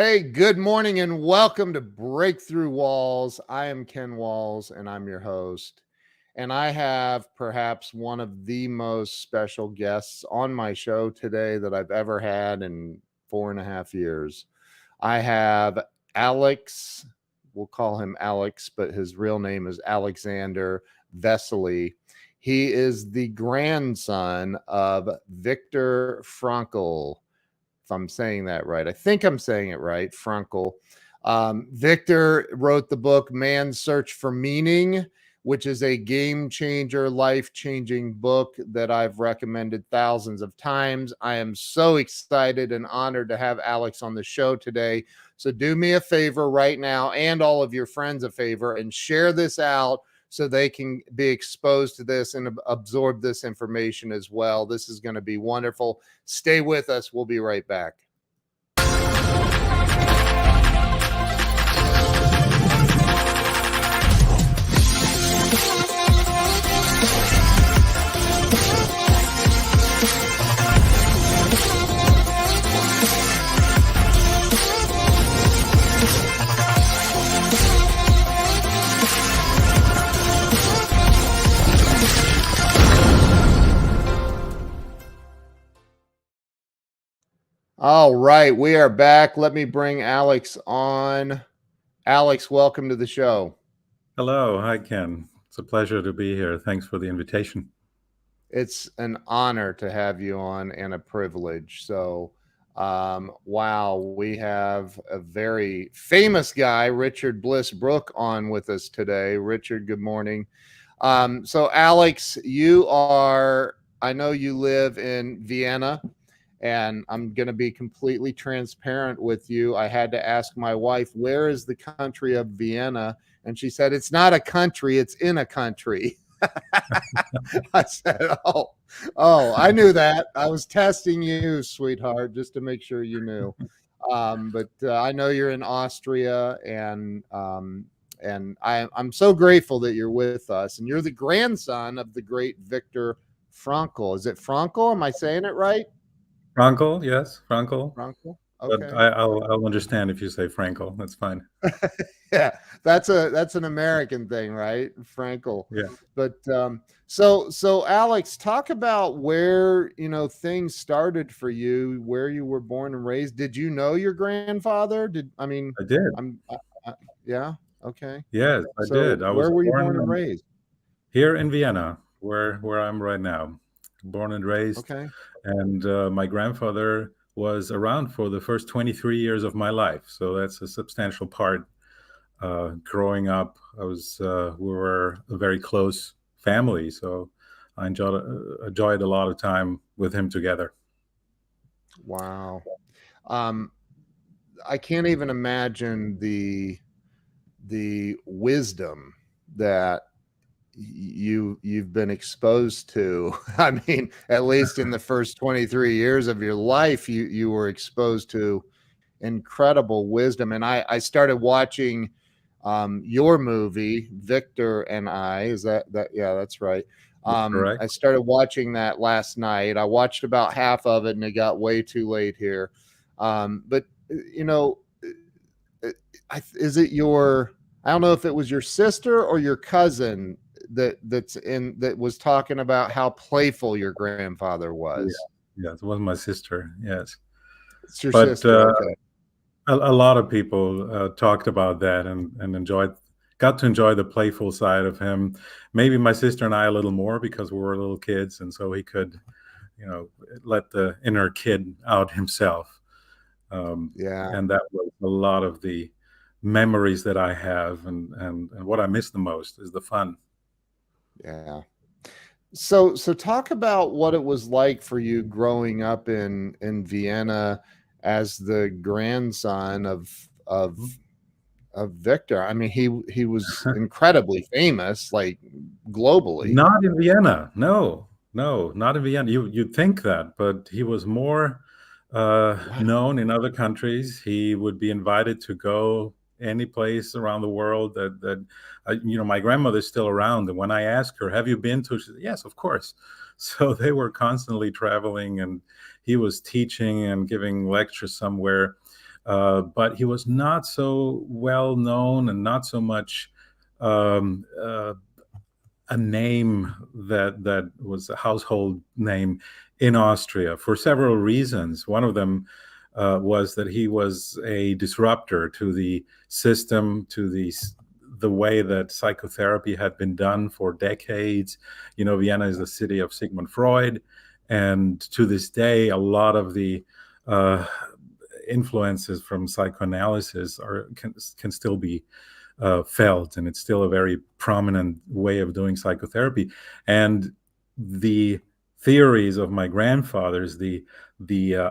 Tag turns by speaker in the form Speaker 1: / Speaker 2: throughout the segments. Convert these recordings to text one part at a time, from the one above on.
Speaker 1: Hey, good morning and welcome to Breakthrough Walls. I am Ken Walls and I'm your host. And I have perhaps one of the most special guests on my show today that I've ever had in 4.5 years. I have Alex, we'll call him Alex, but his real name is Alexander Vesely. He is the grandson of Viktor Frankl, if I'm saying that right. I think I'm saying it right, Frankl. Victor wrote the book Man's Search for Meaning, which is a game changer, life changing book that I've recommended thousands of times. I am so excited and honored to have Alex on the show today. So do me a favor right now, and all of your friends a favor, and share this out so they can be exposed to this and absorb this information as well. This is going to be wonderful. Stay with us. We'll be right back. All right, we are back. Let me bring Alex on. Alex, welcome to the show.
Speaker 2: Hello. Hi, Ken. It's a pleasure to be here. Thanks for the invitation.
Speaker 1: It's an honor to have you on and a privilege. So, wow, we have a very famous guy, Richard Bliss Brooke, on with us today. Richard, good morning. So, Alex, I know you live in Vienna. And I'm going to be completely transparent with you. I had to ask my wife, where is the country of Vienna? And she said, it's not a country, it's in a country. I said, I knew that. I was testing you, sweetheart, just to make sure you knew. But I know you're in Austria, and I'm so grateful that you're with us. And you're the grandson of the great Viktor Frankl. Is it Frankl? Am I saying it right?
Speaker 2: Frankel, yes, Frankel.
Speaker 1: Frankl?
Speaker 2: But
Speaker 1: Okay.
Speaker 2: I'll understand if you say Frankel. That's fine.
Speaker 1: Yeah, that's an American thing, right? Frankl.
Speaker 2: Yeah.
Speaker 1: But so Alex, talk about where things started for you, where you were born and raised. Did you know your grandfather?
Speaker 2: I did.
Speaker 1: Yeah. Okay.
Speaker 2: Yes, I
Speaker 1: So
Speaker 2: did. I was
Speaker 1: where were you born and
Speaker 2: born
Speaker 1: raised?
Speaker 2: here in Vienna, where I'm right now. Born and raised.
Speaker 1: Okay.
Speaker 2: And my grandfather was around for the first 23 years of my life. So that's a substantial part. Growing up, we were a very close family. So I enjoyed a lot of time with him together.
Speaker 1: Wow. I can't even imagine the wisdom that you've been exposed to. I mean, at least in the first 23 years of your life, you were exposed to incredible wisdom. And I started watching your movie, Victor and I. Is that yeah, that's right.
Speaker 2: Correct.
Speaker 1: I started watching that last night. I watched about half of it and it got way too late here. But is it I don't know if it was your sister or your cousin that was talking about how playful your grandfather was.
Speaker 2: Yeah, it was my sister. Yes,
Speaker 1: it's your sister. Okay.
Speaker 2: A lot of people talked about that and got to enjoy the playful side of him. Maybe my sister and I a little more because we were little kids, and so he could, let the inner kid out himself.
Speaker 1: Yeah,
Speaker 2: and that was a lot of the memories that I have, and what I miss the most is the fun.
Speaker 1: Yeah. So talk about what it was like for you growing up in Vienna as the grandson of Victor. I mean, he was incredibly famous, like globally.
Speaker 2: Not in Vienna. No, not in Vienna. You'd think that, but he was more known in other countries. He would be invited to go any place around the world that my grandmother's still around. And when I asked her, have you been to? She said, yes, of course. So they were constantly traveling, and he was teaching and giving lectures somewhere. but he was not so well known and not so much um, uh, a name that was a household name in Austria for several reasons. One of them was that he was a disruptor to the system, to the way that psychotherapy had been done for decades. You know, Vienna is the city of Sigmund Freud, and to this day, a lot of the uh, influences from psychoanalysis can still be felt, and it's still a very prominent way of doing psychotherapy. And the theories of my grandfathers, the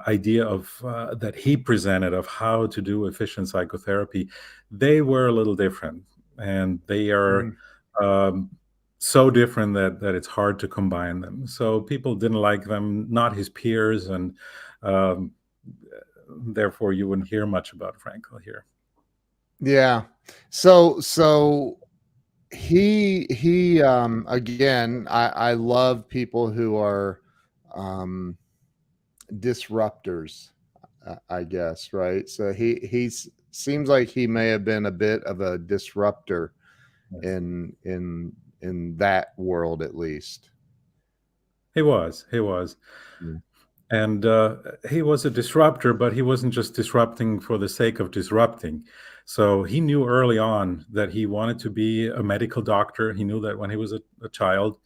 Speaker 2: idea of that he presented of how to do efficient psychotherapy, they were a little different, and they are
Speaker 1: Mm.
Speaker 2: um, so different that it's hard to combine them. So people didn't like them, not his peers, and um, therefore you wouldn't hear much about Frankl here.
Speaker 1: Yeah. So he again, I love people who are um disruptors, I guess, right? So he's seems like he may have been a bit of a disruptor
Speaker 2: Yes.
Speaker 1: in that world at least.
Speaker 2: He was.
Speaker 1: Yeah.
Speaker 2: And he was a disruptor, but he wasn't just disrupting for the sake of disrupting. So he knew early on that he wanted to be a medical doctor. He knew that when he was a child.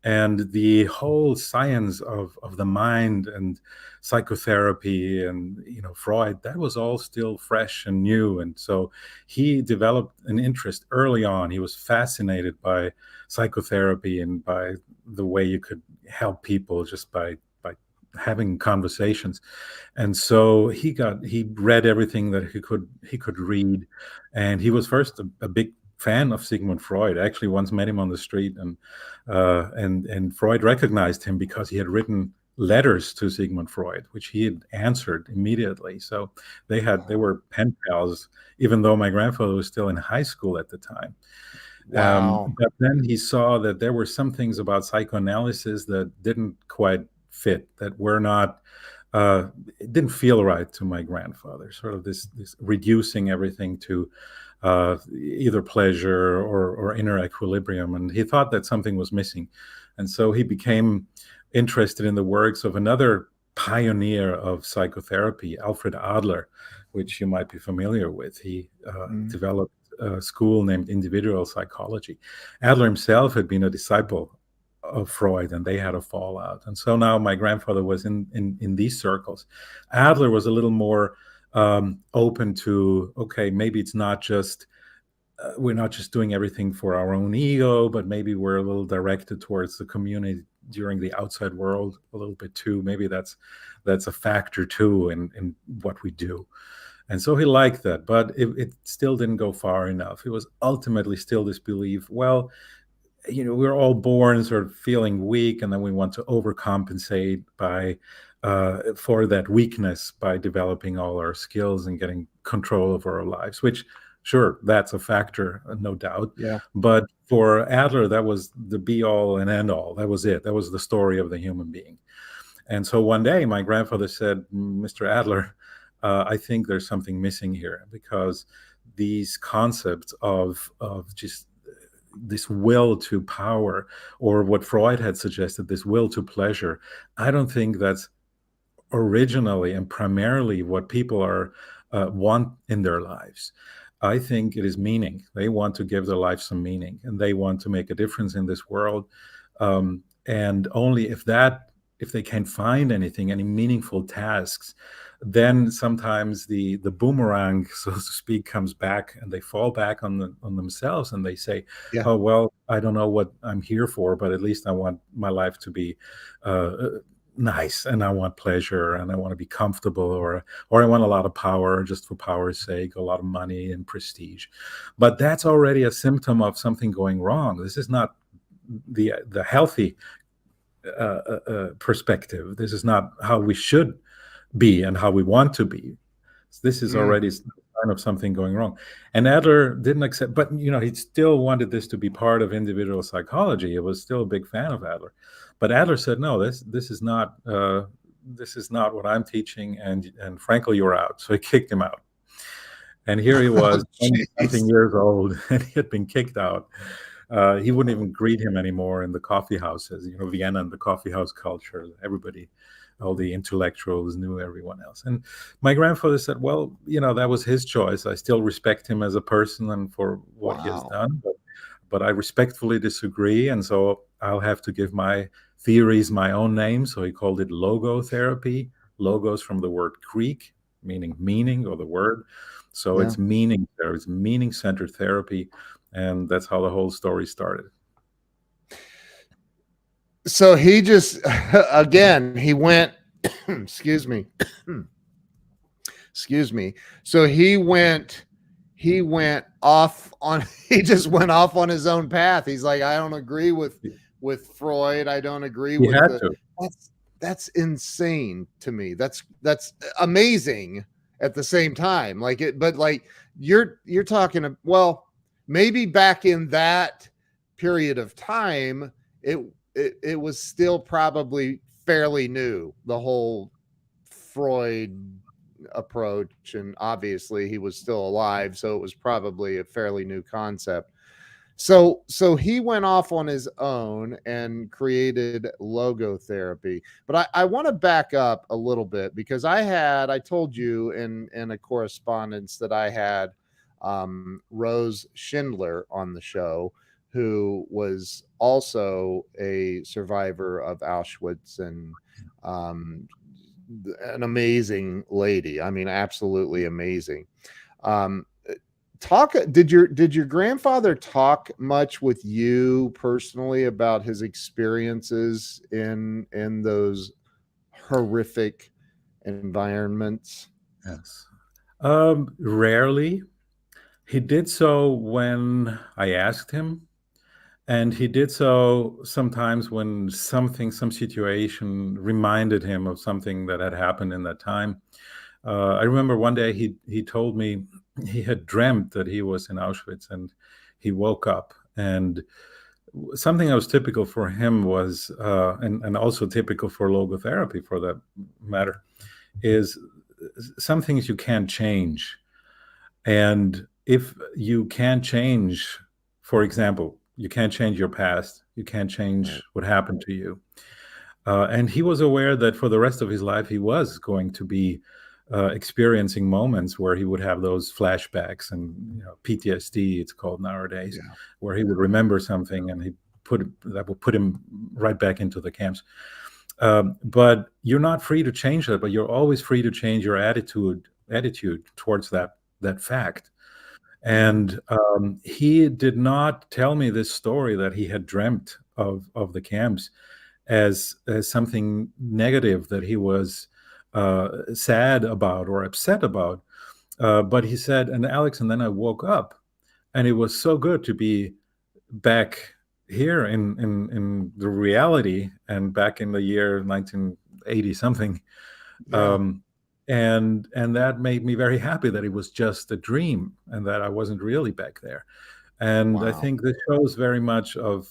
Speaker 2: And the whole science of the mind and psychotherapy and, you know, Freud, that was all still fresh and new. And so he developed an interest early on. He was fascinated by psychotherapy and by the way you could help people just by having conversations. And so he read everything that he could read, and he was first a big fan of Sigmund Freud. I actually once met him on the street, and Freud recognized him because he had written letters to Sigmund Freud, which he had answered immediately. So they were pen pals, even though my grandfather was still in high school at the time.
Speaker 1: Wow.
Speaker 2: But then he saw that there were some things about psychoanalysis that didn't quite fit, that were not, it didn't feel right to my grandfather. Sort of this reducing everything to either pleasure or inner equilibrium, and he thought that something was missing, and so he became interested in the works of another pioneer of psychotherapy, Alfred Adler, which you might be familiar with. He
Speaker 1: Mm.
Speaker 2: developed a school named individual psychology. Adler himself had been a disciple of Freud, and they had a fallout. And so now my grandfather was in these circles. Adler was a little more open to, okay, maybe it's not just we're not just doing everything for our own ego, but maybe we're a little directed towards the community during the outside world a little bit too. Maybe that's a factor too in what we do. And so he liked that, but it still didn't go far enough. It was ultimately still this belief, well, you know, we're all born sort of feeling weak, and then we want to overcompensate by for that weakness by developing all our skills and getting control over our lives, which sure, that's a factor, no doubt.
Speaker 1: Yeah.
Speaker 2: But for Adler, that was the be all and end all. That was it. That was the story of the human being. And so one day my grandfather said, Mr. Adler, I think there's something missing here, because these concepts of just this will to power, or what Freud had suggested, this will to pleasure, I don't think that's originally and primarily what people are want in their lives. I think it is meaning. They want to give their life some meaning, and they want to make a difference in this world. And only if they can find anything, any meaningful tasks, then sometimes the boomerang, so to speak, comes back, and they fall back on themselves, and they say,
Speaker 1: Yeah.
Speaker 2: "Oh well, I don't know what I'm here for, but at least I want my life to be nice, and I want pleasure, and I want to be comfortable, or I want a lot of power just for power's sake, a lot of money and prestige." But that's already a symptom of something going wrong. This is not the healthy perspective. This is not how we should be and how we want to be. This is
Speaker 1: Mm.
Speaker 2: already a sign of something going wrong. And Adler didn't accept, but you know, he still wanted this to be part of individual psychology. He was still a big fan of Adler, but Adler said, "No, this is not what I'm teaching, and frankly, you're out." So he kicked him out. And here he
Speaker 1: Oh,
Speaker 2: was, 20 something
Speaker 1: jeez.
Speaker 2: years old, and he had been kicked out. He wouldn't even greet him anymore in the coffee houses. Vienna and the coffee house culture. Everybody, all the intellectuals knew everyone else. And my grandfather said, "Well, that was his choice. I still respect him as a person and for what he has
Speaker 1: Wow.
Speaker 2: done, but I respectfully disagree, and so I'll have to give my theories my own name." So he called it logotherapy. Logos from the word Greek, meaning, or the word. So
Speaker 1: Yeah.
Speaker 2: it's meaning there. It's meaning-centered therapy, and that's how the whole story started.
Speaker 1: So he just, again, he went, excuse me, excuse me. So he went off on, he just went off on his own path. He's like, I don't agree with Freud. I don't agree
Speaker 2: He
Speaker 1: with
Speaker 2: had
Speaker 1: the,
Speaker 2: to.
Speaker 1: that's insane to me. That's amazing at the same time. Like it, but like you're talking, well, maybe back in that period of time, it was still probably fairly new, the whole Freud approach, and obviously he was still alive, so it was probably a fairly new concept. So he went off on his own and created logotherapy. But I want to back up a little bit, because I told you in a correspondence that I had Rose Schindler on the show, who was also a survivor of Auschwitz, and um, an amazing lady. I mean, absolutely amazing. Um, talk did your grandfather talk much with you personally about his experiences in those horrific environments?
Speaker 2: Yes. Rarely. He did so when I asked him, and he did so sometimes when some situation reminded him of something that had happened in that time. I remember one day he told me he had dreamt that he was in Auschwitz, and he woke up, and something that was typical for him was, and also typical for logotherapy for that matter, is some things you can't change. And if you can't change, for example, you can't change your past, you can't change
Speaker 1: Right.
Speaker 2: what happened to you. And he was aware that for the rest of his life, he was going to be experiencing moments where he would have those flashbacks and PTSD, it's called nowadays,
Speaker 1: Yeah.
Speaker 2: where he would remember something and that would put him right back into the camps. But you're not free to change that, but you're always free to change your attitude towards that fact.
Speaker 1: Mm-hmm.
Speaker 2: And he did not tell me this story that he had dreamt of the camps as something negative that he was sad about or upset about. But he said, and Alex, and then I woke up, and it was so good to be back here in the reality and back in the year 1980 something.
Speaker 1: Yeah.
Speaker 2: um, and that made me very happy that it was just a dream and that I wasn't really back there. And I
Speaker 1: Wow.
Speaker 2: think this shows very much of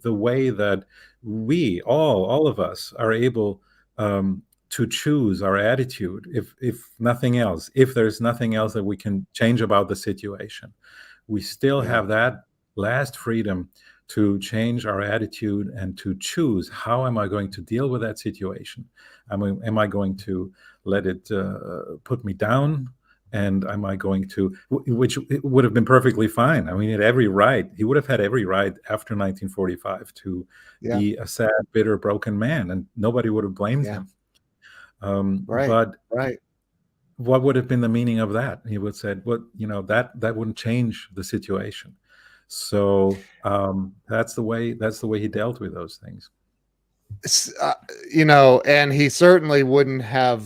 Speaker 2: the way that we all of us are able to choose our attitude. If nothing else, if there's nothing else that we can change about the situation, we still
Speaker 1: Yeah.
Speaker 2: have that last freedom to change our attitude and to choose, how am I going to deal with that situation? Am I going to let it put me down? And am I going to, which would have been perfectly fine. I mean, he would have had every right after 1945 to
Speaker 1: Yeah.
Speaker 2: be a sad, bitter, broken man, and nobody would have blamed
Speaker 1: Yeah.
Speaker 2: him.
Speaker 1: Right.
Speaker 2: But
Speaker 1: Right.
Speaker 2: what would have been the meaning of that? He would have said, "What, that wouldn't change the situation." So that's the way he dealt with those things.
Speaker 1: uh, and he certainly wouldn't have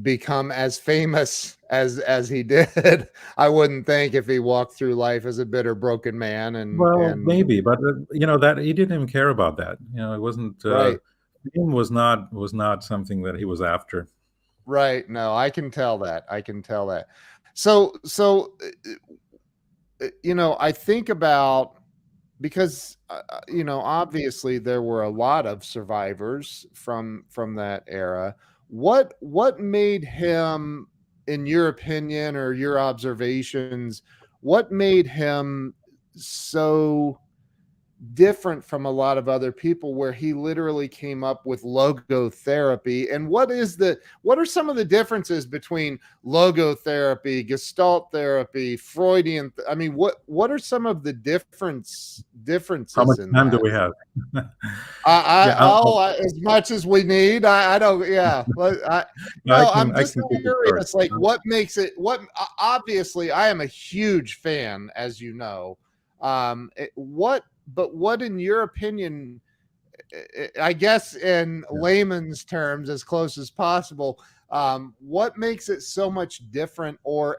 Speaker 1: become as famous as he did. I wouldn't think, if he walked through life as a bitter, broken man.
Speaker 2: Well,
Speaker 1: And
Speaker 2: maybe, but that he didn't even care about that. It wasn't.
Speaker 1: Right,
Speaker 2: Fame was not something that he was after.
Speaker 1: right. No, I can tell that. I can tell that. So I think about, because obviously there were a lot of survivors from that era. What made him in your opinion or your observations, what made him so different from a lot of other people where he literally came up with logotherapy? And what are some of the differences between logotherapy, gestalt therapy, Freudian I mean, what are some of the
Speaker 2: How
Speaker 1: differences
Speaker 2: much
Speaker 1: in
Speaker 2: time do
Speaker 1: that?
Speaker 2: we have?
Speaker 1: I
Speaker 2: Yeah,
Speaker 1: oh, as much as we need. I don't. Yeah. No, I'm
Speaker 2: I
Speaker 1: just
Speaker 2: can take it first.
Speaker 1: curious. Like, what makes it? What? Obviously, I am a huge fan, as you know. What? But what, in your opinion? I guess in
Speaker 2: Yeah.
Speaker 1: layman's terms, as close as possible. What makes it so much different, or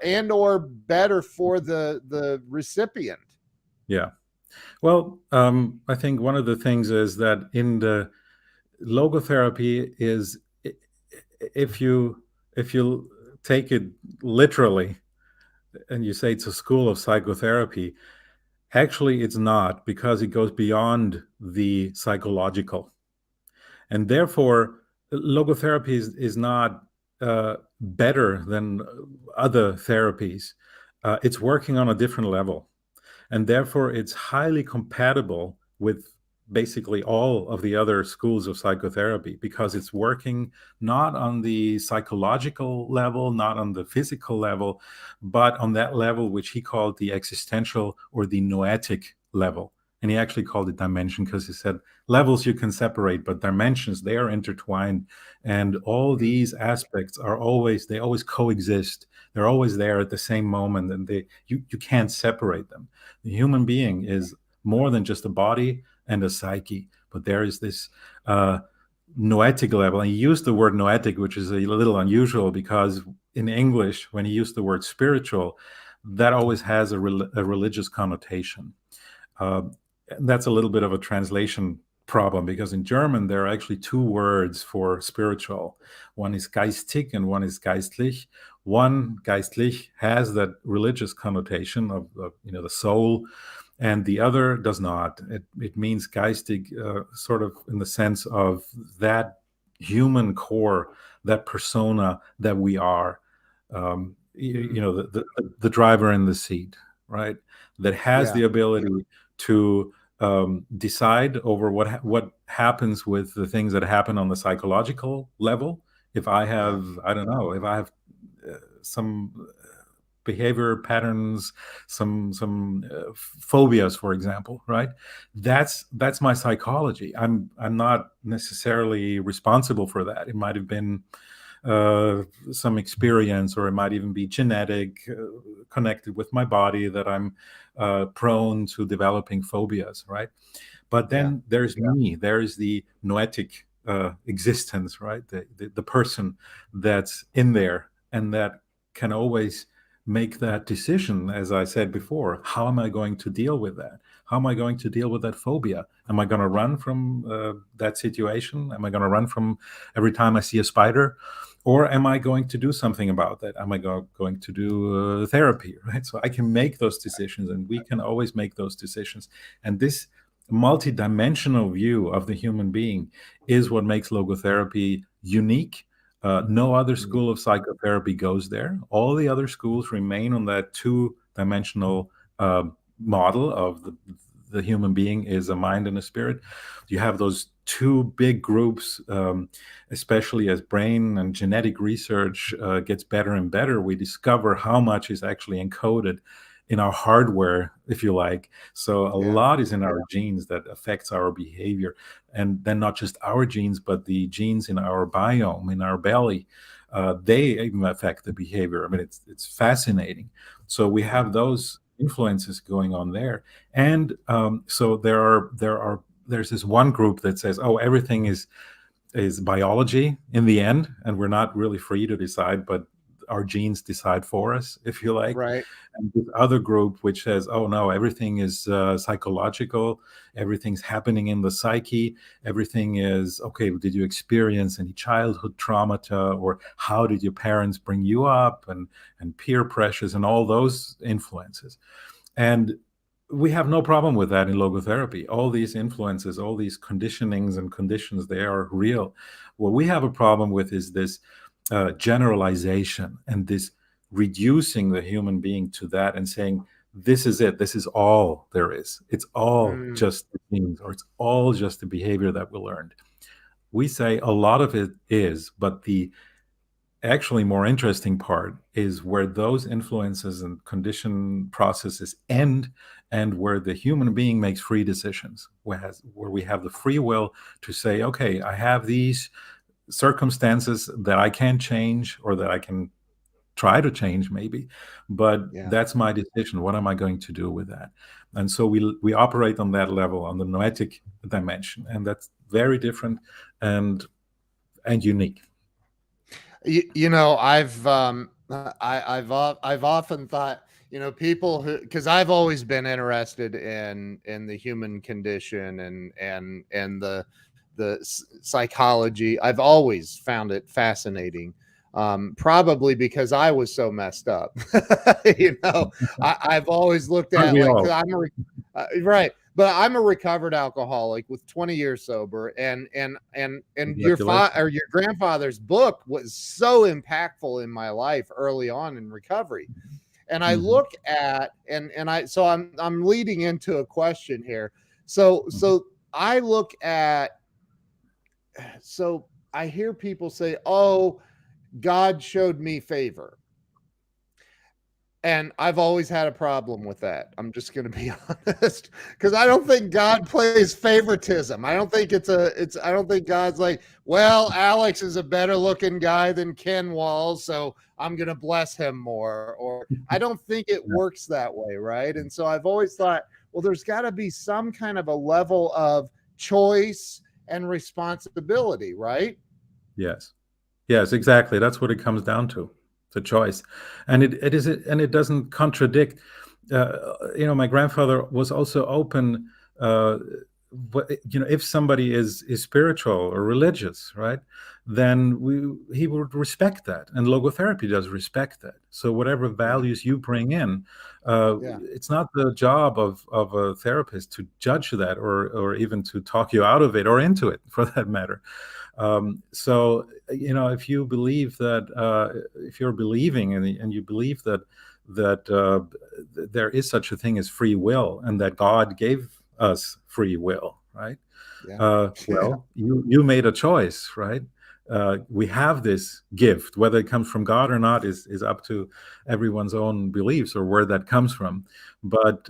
Speaker 1: better for the recipient?
Speaker 2: Yeah. Well, I think one of the things is that in the logotherapy is, if you if you take it literally and you say it's a school of psychotherapy, actually it's not, because it goes beyond the psychological, and therefore logotherapy is not better than other therapies. It's working on a different level, and therefore it's highly compatible with basically all of the other schools of psychotherapy, because it's working not on the psychological level, not on the physical level, but on that level which he called the existential or the noetic level. And he actually called it dimension, because he said levels you can separate, but dimensions, they are intertwined, and all these aspects are always, they always coexist, they're always there at the same moment, and you can't separate them. The human being is more than just a body and a psyche, but there is this noetic level. And he used the word noetic, which is a little unusual, because in English, when he used the word spiritual, that always has a religious connotation. Uh, that's a little bit of a translation problem, because in German there are actually two words for spiritual. One is geistig and one is geistlich. One, geistlich, has that religious connotation of the soul, and the other does not. It means geistig, sort of in the sense of that human core, that persona that we are. The driver in the seat, right? That has
Speaker 1: Yeah.
Speaker 2: the ability to decide over what happens with the things that happen on the psychological level. If I
Speaker 1: Yeah.
Speaker 2: have, I don't know, if I have some behavior patterns, some phobias, for example, right? That's my psychology. I'm not necessarily responsible for that. It might have been some experience, or it might even be genetic, connected with my body, that I'm prone to developing phobias, right? But
Speaker 1: Yeah.
Speaker 2: then there's me, there is the noetic existence, right? The person that's in there, and that can always make that decision, as I said before. How am I going to deal with that? How am I going to deal with that phobia? Am I going to run from that situation? Am I going to run from every time I see a spider? Or am I going to do something about that? Am I going to do therapy, right? So I can make those decisions, and we can always make those decisions. And this multidimensional view of the human being is what makes logotherapy unique. No other
Speaker 1: Mm.
Speaker 2: school of psychotherapy goes there. All the other schools remain on that two-dimensional model of the human being is a mind and a spirit. You have those two big groups, especially as brain and genetic research gets better and better. We discover how much is actually encoded in our hardware, if you like. So a
Speaker 1: Yeah.
Speaker 2: lot is in our genes that affects our behavior. And then not just our genes, but the genes in our biome, in our belly, they even affect the behavior. I mean, it's fascinating. So we
Speaker 1: Yeah.
Speaker 2: have those influences going on there. And so there's this one group that says, oh, everything is biology in the end, and we're not really free to decide, but our genes decide for us, if you like.
Speaker 1: Right.
Speaker 2: And this other group which says, oh no, everything is psychological, everything's happening in the psyche, everything is okay. Did you experience any childhood trauma, or how did your parents bring you up, and peer pressures and all those influences? And we have no problem with that in logotherapy. All these influences, all these conditionings and conditions, they are real. What we have a problem with is this generalization and this reducing the human being to that and saying, this is it, this is all there is. It's all
Speaker 1: Mm,
Speaker 2: just the things, or it's all just the behavior that we learned. We say a lot of it is, but the actually more interesting part is where those influences and condition processes end, and where the human being makes free decisions, where we have the free will to say, okay, I have these circumstances that I can change, or that I can try to change maybe, but
Speaker 1: yeah.
Speaker 2: that's my decision. What am I going to do with that? And so we operate on that level, on the noetic dimension, and that's very different and unique.
Speaker 1: I've often thought, people who, because I've always been interested in the human condition and the psychology. I've always found it fascinating. Probably because I was so messed up. I've always looked
Speaker 2: Aren't
Speaker 1: at,
Speaker 2: we
Speaker 1: like, because
Speaker 2: all?
Speaker 1: right, but I'm a recovered alcoholic with 20 years sober, and your
Speaker 2: Congratulations.
Speaker 1: or your grandfather's book was so impactful in my life early on in recovery. And I
Speaker 2: Hmm.
Speaker 1: look at, and I so I'm leading into a question here. So
Speaker 2: Hmm.
Speaker 1: so I look at, so I hear people say, "Oh, God showed me favor." And I've always had a problem with that. I'm just going to be honest, because I don't think God plays favoritism. I don't think God's like, well, Alex is a better looking guy than Ken Walls, so I'm going to bless him more. Or I don't think it
Speaker 2: Yeah.
Speaker 1: works that way, right? And so I've always thought, well, there's got to be some kind of a level of choice and responsibility, right?
Speaker 2: Yes. Yes, exactly. That's what it comes down to, the choice, and it doesn't contradict. My grandfather was also open. Uh, if somebody is spiritual or religious, right, then he would respect that, and logotherapy does respect that. So whatever
Speaker 1: Yeah.
Speaker 2: values you bring in,
Speaker 1: Yeah.
Speaker 2: it's not the job of a therapist to judge that, or even to talk you out of it or into it, for that matter. So if you believe that, if you're believing, and you believe that there is such a thing as free will, and that God gave us free will, right?
Speaker 1: Yeah.
Speaker 2: Well, you made a choice, right? We have this gift. Whether it comes from God or not is up to everyone's own beliefs, or where that comes from. But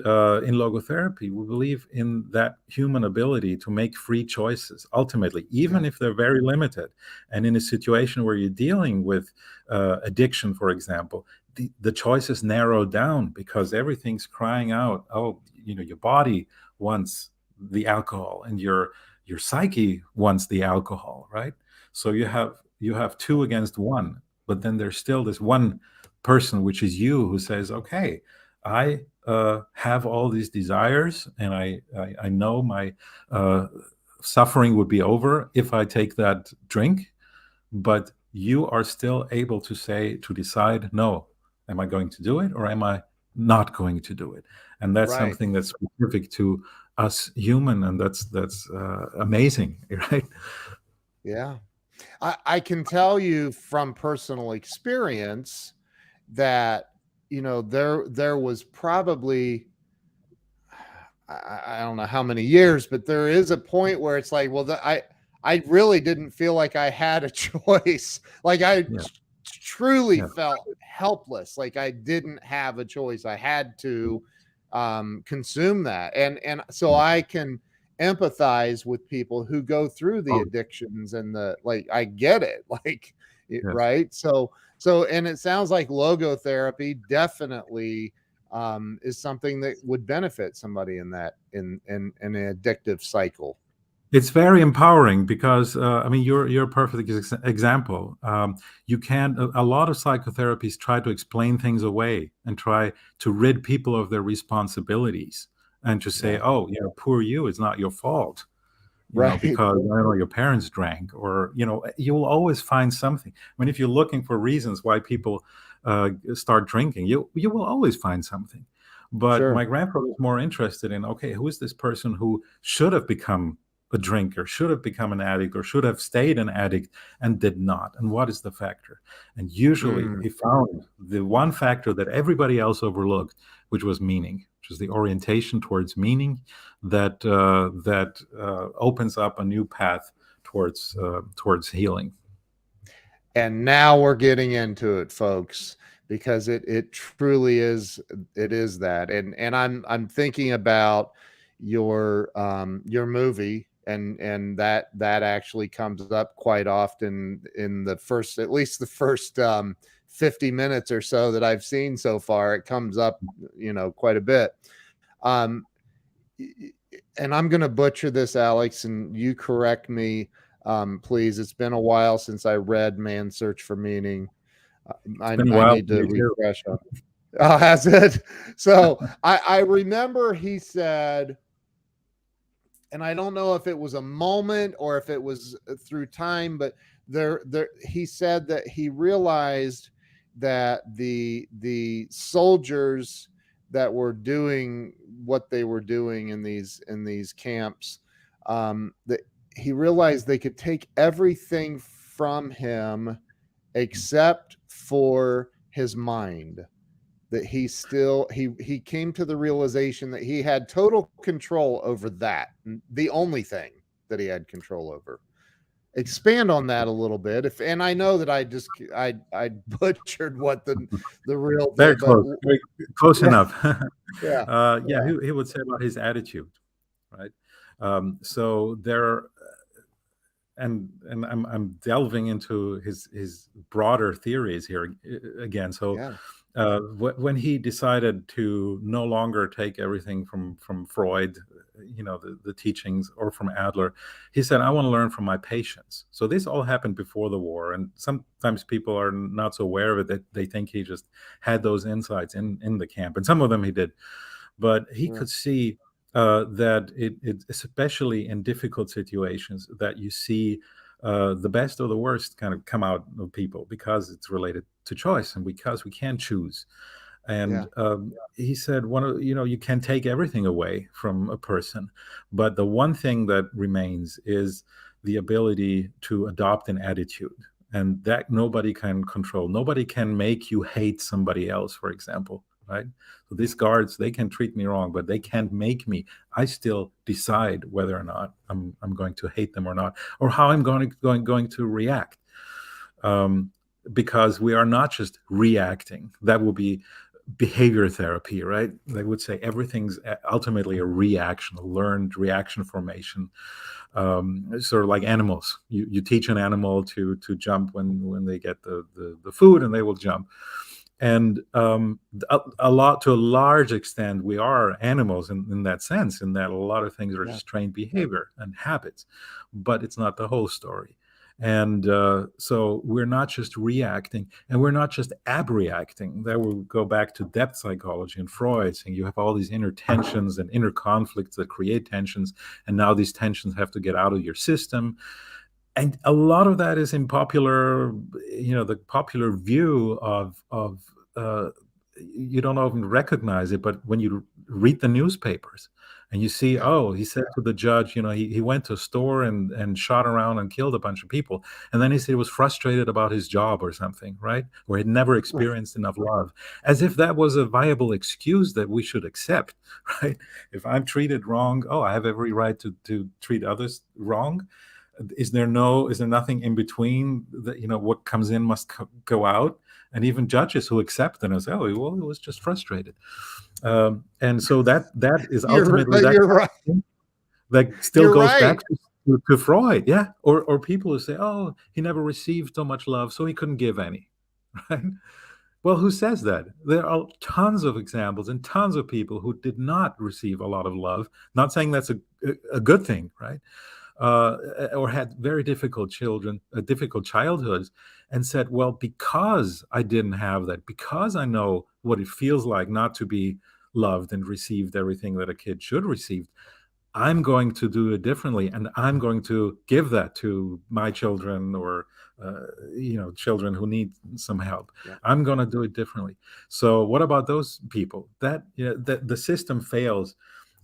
Speaker 2: in logotherapy, we believe in that human ability to make free choices, ultimately, even
Speaker 1: Yeah.
Speaker 2: if they're very limited. And in a situation where you're dealing with addiction, for example, the choice is narrowed down, because everything's crying out, oh, your body wants the alcohol, and your psyche wants the alcohol, right? So you have two against one, but then there's still this one person, which is you, who says, okay, I have all these desires, and I know my uh, suffering would be over if I take that drink, but you are still able to decide, no, am I going to do it, or am I not going to do it? And that's
Speaker 1: Right.
Speaker 2: something that's specific to us human, and that's amazing. Right?
Speaker 1: Yeah. I can tell you from personal experience that, there was probably, I don't know how many years, but there is a point where it's like, well, I really didn't feel like I had a choice. Like
Speaker 2: Yeah.
Speaker 1: truly
Speaker 2: Yeah.
Speaker 1: felt helpless. Like I didn't have a choice. I had to consume that. And so
Speaker 2: Yeah.
Speaker 1: I can empathize with people who go through the
Speaker 2: Oh,
Speaker 1: addictions and the, like, I get it. Like,
Speaker 2: yes.
Speaker 1: right. So, and it sounds like logotherapy definitely is something that would benefit somebody in that, in an addictive cycle.
Speaker 2: It's very empowering, because I mean, you're a perfect example. You can A lot of psychotherapies try to explain things away, and try to rid people of their responsibilities, and to say,
Speaker 1: Yeah.
Speaker 2: oh, poor you, it's not your fault,
Speaker 1: Right.
Speaker 2: because I don't know, your parents drank, or you will always find something. I mean, if you're looking for reasons why people start drinking, you will always find something. But
Speaker 1: Sure.
Speaker 2: my grandfather was more interested in, okay, who is this person who should have become a drinker, should have become an addict, or should have stayed an addict and did not? And what is the factor? And usually
Speaker 1: Mm.
Speaker 2: he found the one factor that everybody else overlooked, which was meaning, which is the orientation towards meaning that opens up a new path towards healing.
Speaker 1: And now we're getting into it, folks, because it truly is, it is that. And I'm thinking about your movie, and that actually comes up quite often in the first, at least the first 50 minutes or so that I've seen so far. It comes up, quite a bit. um and I'm going to butcher this, Alex, and you correct me, please. It's been a while since I read Man's Search for Meaning.
Speaker 2: It's been a
Speaker 1: I
Speaker 2: while
Speaker 1: need
Speaker 2: for
Speaker 1: to
Speaker 2: me too.
Speaker 1: refresh on. Oh, has it? So I remember he said, and I don't know if it was a moment or if it was through time, but there he said that he realized that the soldiers that were doing what they were doing in these camps, that he realized they could take everything from him except for his mind. That he came to the realization that he had total control over that, the only thing that he had control over. Expand on that a little bit. If and I know that I butchered what the real
Speaker 2: Very
Speaker 1: thing, but
Speaker 2: close, very close
Speaker 1: yeah,
Speaker 2: enough.
Speaker 1: yeah,
Speaker 2: Yeah,
Speaker 1: yeah,
Speaker 2: he would say about his attitude, right? So there, and I'm delving into his broader theories here again. So
Speaker 1: yeah,
Speaker 2: when he decided to no longer take everything from Freud, the teachings, or from Adler, he said, I want to learn from my patients. So this all happened before the war, and sometimes people are not so aware of it, that they think he just had those insights in the camp, and some of them he did. But he
Speaker 1: yeah,
Speaker 2: could see that it, especially in difficult situations, that you see the best or the worst kind of come out of people, because it's related to choice and because we can choose. And
Speaker 1: yeah,
Speaker 2: he said, one of you can take everything away from a person, but the one thing that remains is the ability to adopt an attitude, and that nobody can control. Nobody can make you hate somebody else, for example, right? So these guards, they can treat me wrong, but they can't make me. I still decide whether or not I'm going to hate them or not, or how I'm going to react. Um, because we are not just reacting. That will be behavior therapy, right? They would say everything's ultimately a reaction, a learned reaction formation. Sort of like animals. You teach an animal to jump when they get the food, and they will jump. And a lot, to a large extent, we are animals in that sense, in that a lot of things are
Speaker 1: yeah,
Speaker 2: just trained behavior and habits, but it's not the whole story. And so we're not just reacting, and we're not just abreacting. That will go back to depth psychology and Freud, saying you have all these inner tensions and inner conflicts that create tensions, and now these tensions have to get out of your system. And a lot of that is in popular, the popular view of uh, you don't even recognize it, but when you read the newspapers and you see,
Speaker 1: yeah,
Speaker 2: oh, he said to the judge, he went to a store and shot around and killed a bunch of people, and then he said he was frustrated about his job or something, right? Or he'd never experienced enough love, as if that was a viable excuse that we should accept, right? If I'm treated wrong, oh, I have every right to treat others wrong. Is there nothing in between that, what comes in must go out? And even judges who accept it and say, oh, well, he was just frustrated. And so that is ultimately
Speaker 1: but
Speaker 2: that
Speaker 1: you're right.
Speaker 2: that still
Speaker 1: You're
Speaker 2: goes back
Speaker 1: right.
Speaker 2: to Freud. Yeah. Or people who say, oh, he never received so much love, so he couldn't give any. Right. Well, who says that? There are tons of examples and tons of people who did not receive a lot of love. Not saying that's a good thing, right? Or had very difficult children, difficult childhoods, and said, well, because I didn't have that, because I know what it feels like not to be loved and received everything that a kid should receive, I'm going to do it differently, and I'm going to give that to my children, or children who need some help.
Speaker 1: Yeah,
Speaker 2: I'm going to do it differently. So, what about those people? That the system fails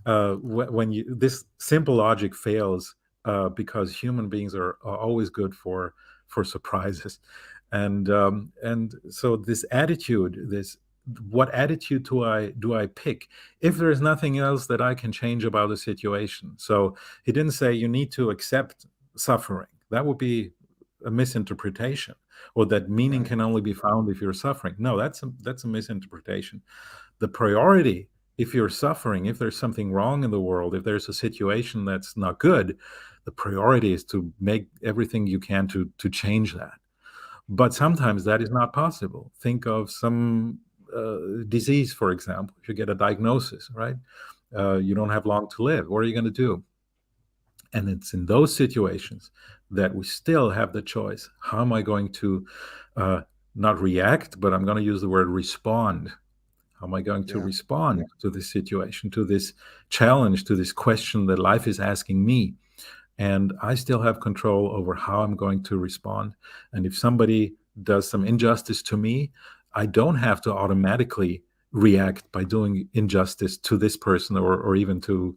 Speaker 2: when you this simple logic fails because human beings are always good for surprises, and so this attitude, this what attitude do I pick if there is nothing else that I can change about the situation? So he didn't say you need to accept suffering. That would be a misinterpretation, or that meaning
Speaker 1: Right.
Speaker 2: can only be found if you're suffering. No, that's a misinterpretation. The priority, if you're suffering, if there's something wrong in the world, if there's a situation that's not good, the priority is to make everything you can to change that. But
Speaker 1: Yeah.
Speaker 2: sometimes that is not possible. Think of some disease, for example. If you get a diagnosis, right? You don't have long to live. What are you going to do? And it's in those situations that we still have the choice. How am I going to uh, not react, but I'm going to use the word respond? How am I going to
Speaker 1: Yeah.
Speaker 2: respond to this situation, to this challenge, to this question that life is asking me? And I still have control over how I'm going to respond. And if somebody does some injustice to me, I don't have to automatically react by doing injustice to this person, or even to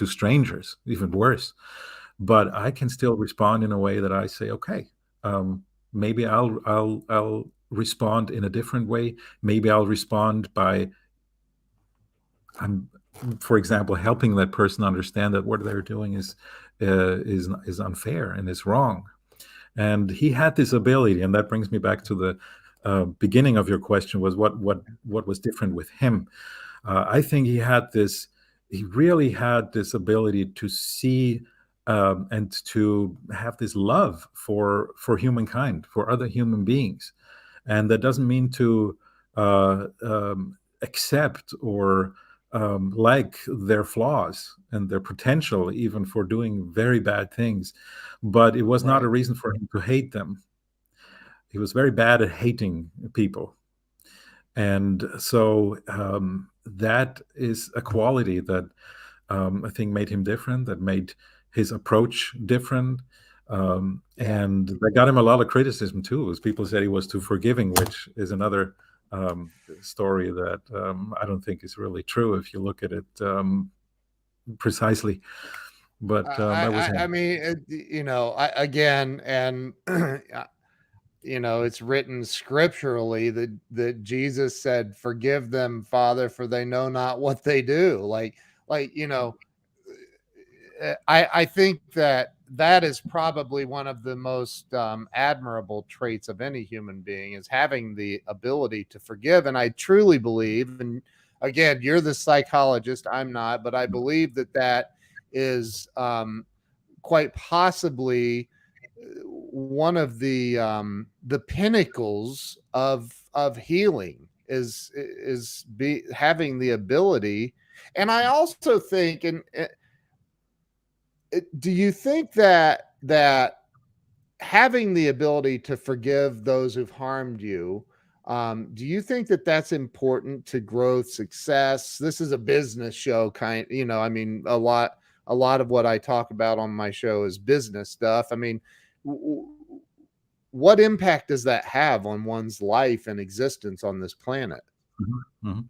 Speaker 2: strangers, even worse. But I can still respond in a way that I say, okay, maybe I'll respond in a different way. Maybe I'll respond by, I'm, for example, helping that person understand that what they're doing is unfair and is wrong. And he had this ability, and that brings me back to the beginning of your question: was what was different with him? I think he had this. He really had this ability to see and to have this love for humankind, for other human beings, and that doesn't mean to accept or like their flaws and their potential, even for doing very bad things. But it was not
Speaker 1: Right.
Speaker 2: a reason for him to hate them. He was very bad at hating people. And so that is a quality that I think made him different, that made his approach different.
Speaker 1: Yeah.
Speaker 2: And that got him a lot of criticism too, as people said he was too forgiving, which is another story that I don't think is really true if you look at it precisely. But that was
Speaker 1: I
Speaker 2: him.
Speaker 1: mean, again, and it's written scripturally that Jesus said, "Forgive them, Father, for they know not what they do." Like I think that is probably one of the most admirable traits of any human being, is having the ability to forgive. And I truly believe, and again, you're the psychologist, I'm not, but I believe that is quite possibly one of the pinnacles of healing, is be having the ability. And I also think, and do you think that having the ability to forgive those who've harmed you, do you think that that's important to growth, success? This is a business show, I mean, a lot of what I talk about on my show is business stuff. I mean, what impact does that have on one's life and existence on this planet?
Speaker 2: Mhm, mhm.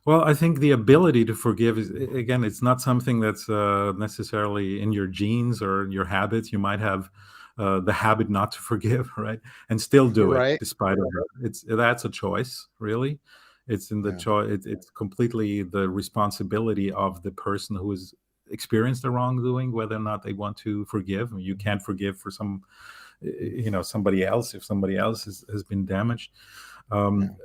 Speaker 2: Well, I think the ability to forgive is, again, it's not something that's necessarily in your genes or in your habits. You might have the habit not to forgive, right, and still do it
Speaker 1: Right.
Speaker 2: despite of it. That's a choice, really. It's in the
Speaker 1: Yeah.
Speaker 2: choice. It's completely the responsibility of the person who has experienced the wrongdoing, whether or not they want to forgive. I mean, you can't forgive for somebody else if somebody else has been damaged.
Speaker 1: Yeah.
Speaker 2: Um,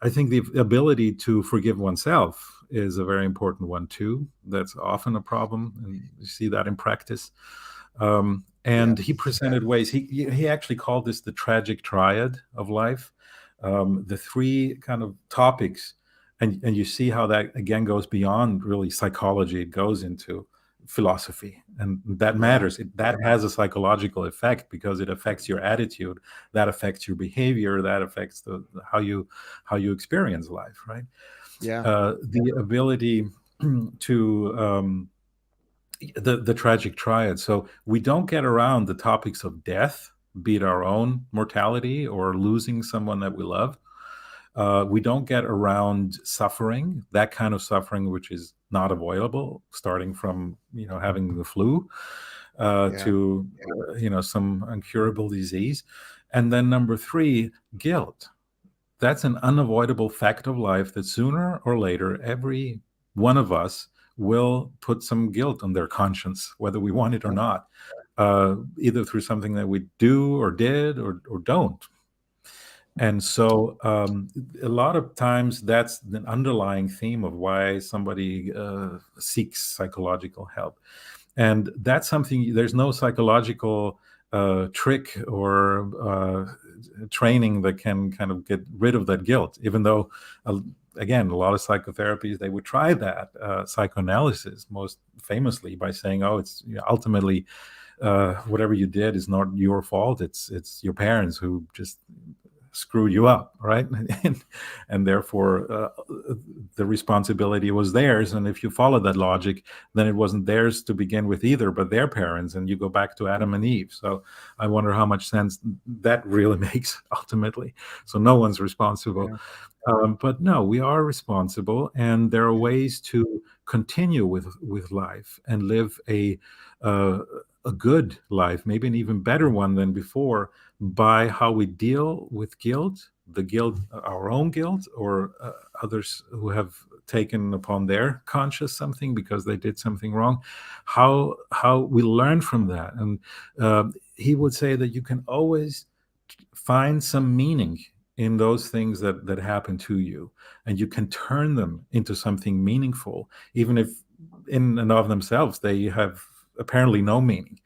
Speaker 2: I think the ability to forgive oneself is a very important one too. That's often a problem, and you see that in practice.
Speaker 1: Yeah.
Speaker 2: And he presented ways. He actually called this the tragic triad of life, the three kind of topics, and you see how that again goes beyond really psychology. It goes into philosophy, and that
Speaker 1: Yeah.
Speaker 2: matters. That has a psychological effect because it affects your attitude, that affects your behavior, that affects how you experience life, right?
Speaker 1: Yeah.
Speaker 2: The ability to the tragic triad. So we don't get around the topics of death, be it our own mortality or losing someone that we love. We don't get around suffering, that kind of suffering which is not avoidable, starting from having the flu.
Speaker 1: Yeah.
Speaker 2: to some incurable disease. And then number three, guilt. That's an unavoidable fact of life that sooner or later, every one of us will put some guilt on their conscience, whether we want it or
Speaker 1: Yeah.
Speaker 2: not, either through something that we do or did or don't. And so a lot of times that's the underlying theme of why somebody seeks psychological help. And that's something, there's no psychological trick or training that can kind of get rid of that guilt, even though, again, a lot of psychotherapies, they would try that. Psychoanalysis, most famously, by saying, oh, it's ultimately whatever you did is not your fault. It's your parents who just screwed you up, right? And therefore the responsibility was theirs. And if you follow that logic, then it wasn't theirs to begin with either, but their parents, and you go back to Adam and Eve. So I wonder how much sense that really makes ultimately. So no one's responsible.
Speaker 1: Yeah.
Speaker 2: But no, we are responsible, and there are ways to continue with life and live uh, a good life, maybe an even better one than before, by how we deal with guilt, the guilt, our own guilt, or others who have taken upon their conscience something because they did something wrong. How we learn from that, and he would say that you can always find some meaning in those things that happen to you, and you can turn them into something meaningful, even if in and of themselves they have apparently no meaning.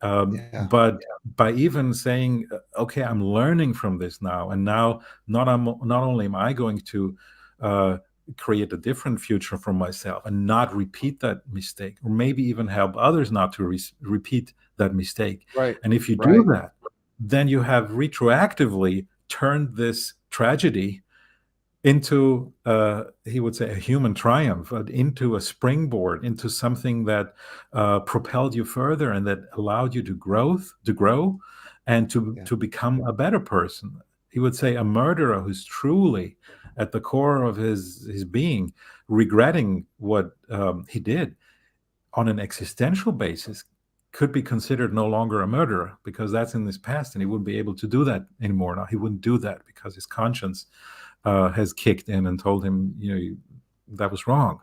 Speaker 1: Yeah.
Speaker 2: But by even saying, okay, I'm learning from this now, and now not only am I going to uh, create a different future for myself and not repeat that mistake, or maybe even help others not to repeat that mistake.
Speaker 1: Right.
Speaker 2: And if you do
Speaker 1: Right.
Speaker 2: that, then you have retroactively turned this tragedy into, he would say, a human triumph, into a springboard, into something that propelled you further and that allowed you to grow, and to
Speaker 1: Yeah.
Speaker 2: to become a better person. He would say a murderer who's truly at the core of his being regretting what he did on an existential basis could be considered no longer a murderer, because that's in his past, and he wouldn't be able to do that anymore. Now he wouldn't do that because his conscience has kicked in and told him, that was wrong.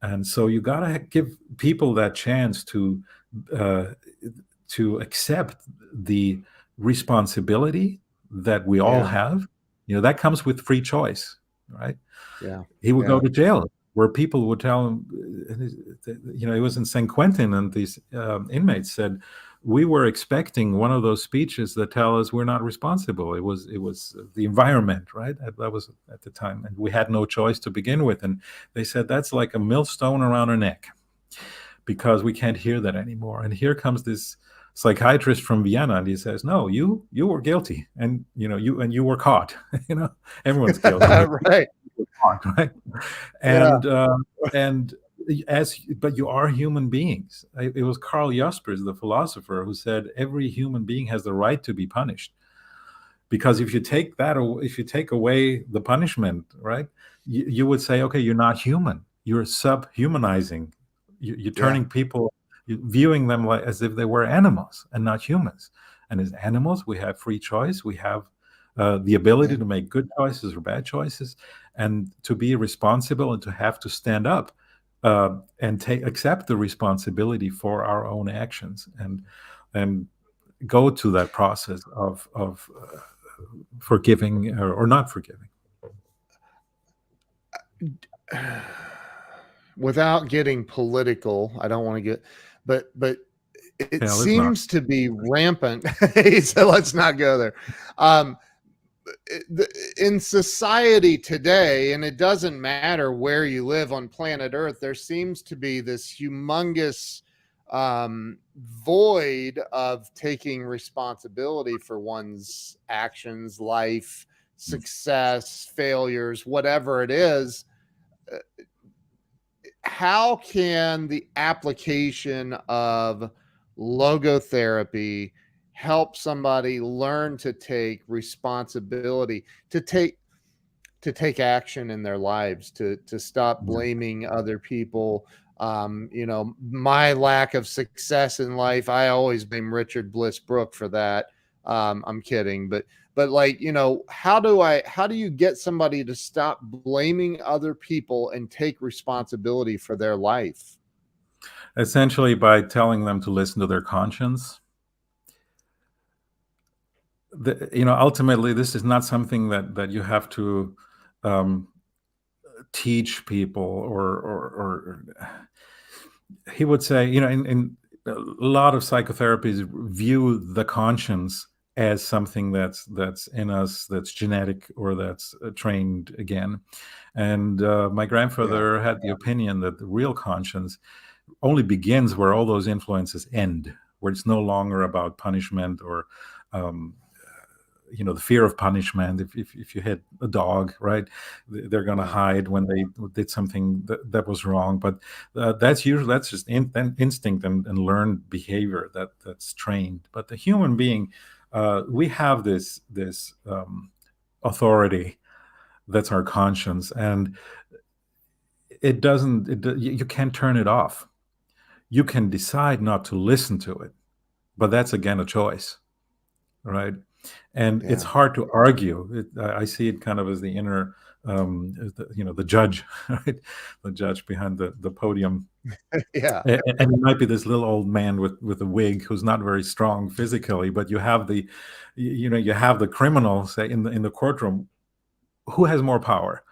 Speaker 2: And so you gotta give people that chance uh, to accept the responsibility that we all
Speaker 1: Yeah.
Speaker 2: have. That comes with free choice, right?
Speaker 1: Yeah.
Speaker 2: He would go
Speaker 1: Yeah.
Speaker 2: to jail where people would tell him, he was in San Quentin, and these inmates said, we were expecting one of those speeches that tell us we're not responsible. It was the environment, right? That was at the time, and we had no choice to begin with. And they said that's like a millstone around our neck, because we can't hear that anymore. And here comes this psychiatrist from Vienna, and he says, no, you were guilty, and you were caught. Everyone's guilty, but
Speaker 1: Right.
Speaker 2: right?
Speaker 1: Yeah.
Speaker 2: And but you are human beings. It was Karl Jaspers, the philosopher, who said every human being has the right to be punished, because if you take away the punishment, right, you would say, okay, you're not human, you're subhumanizing. You're
Speaker 1: Yeah.
Speaker 2: turning people, you're viewing them like as if they were animals and not humans. And as animals, we have free choice. We have the ability
Speaker 1: Yeah.
Speaker 2: to make good choices or bad choices, and to be responsible, and to have to stand up and accept the responsibility for our own actions, and go to that process of forgiving or not forgiving.
Speaker 1: Without getting political, I don't want to get, but it
Speaker 2: Yeah, let's not.
Speaker 1: seems to be rampant. So let's not go there. Um, in society today, and it doesn't matter where you live on planet Earth, there seems to be this humongous void of taking responsibility for one's actions, life, success, failures, whatever it is. How can the application of logotherapy help somebody learn to take responsibility, to take action in their lives, to stop
Speaker 2: Yeah.
Speaker 1: blaming other people, My lack of success in life, I always blame Richard Bliss Brooke for that. I'm kidding, but like, how do you get somebody to stop blaming other people and take responsibility for their life?
Speaker 2: Essentially, by telling them to listen to their conscience. Ultimately, this is not something that you have to um, teach people, or he would say, in a lot of psychotherapies view the conscience as something that's in us, that's genetic, or that's trained again. And my
Speaker 1: Yeah,
Speaker 2: grandfather had the opinion that the real conscience only begins where all those influences end, where it's no longer about punishment, or um, the fear of punishment. If you hit a dog, right, they're going to
Speaker 1: yeah,
Speaker 2: hide when they did something that was wrong. But that's just instinct and learned behavior that's trained. But the human being, we have this authority that's our conscience, and it doesn't you can't turn it off. You can decide not to listen to it, but that's again a choice, right? And it's
Speaker 1: yeah,
Speaker 2: hard to argue. I see it kind of as the inner, the judge, right? The judge behind the podium,
Speaker 1: yeah,
Speaker 2: and it might be this little old man with a wig who's not very strong physically, but you have the criminal, say, in the courtroom. Who has more power?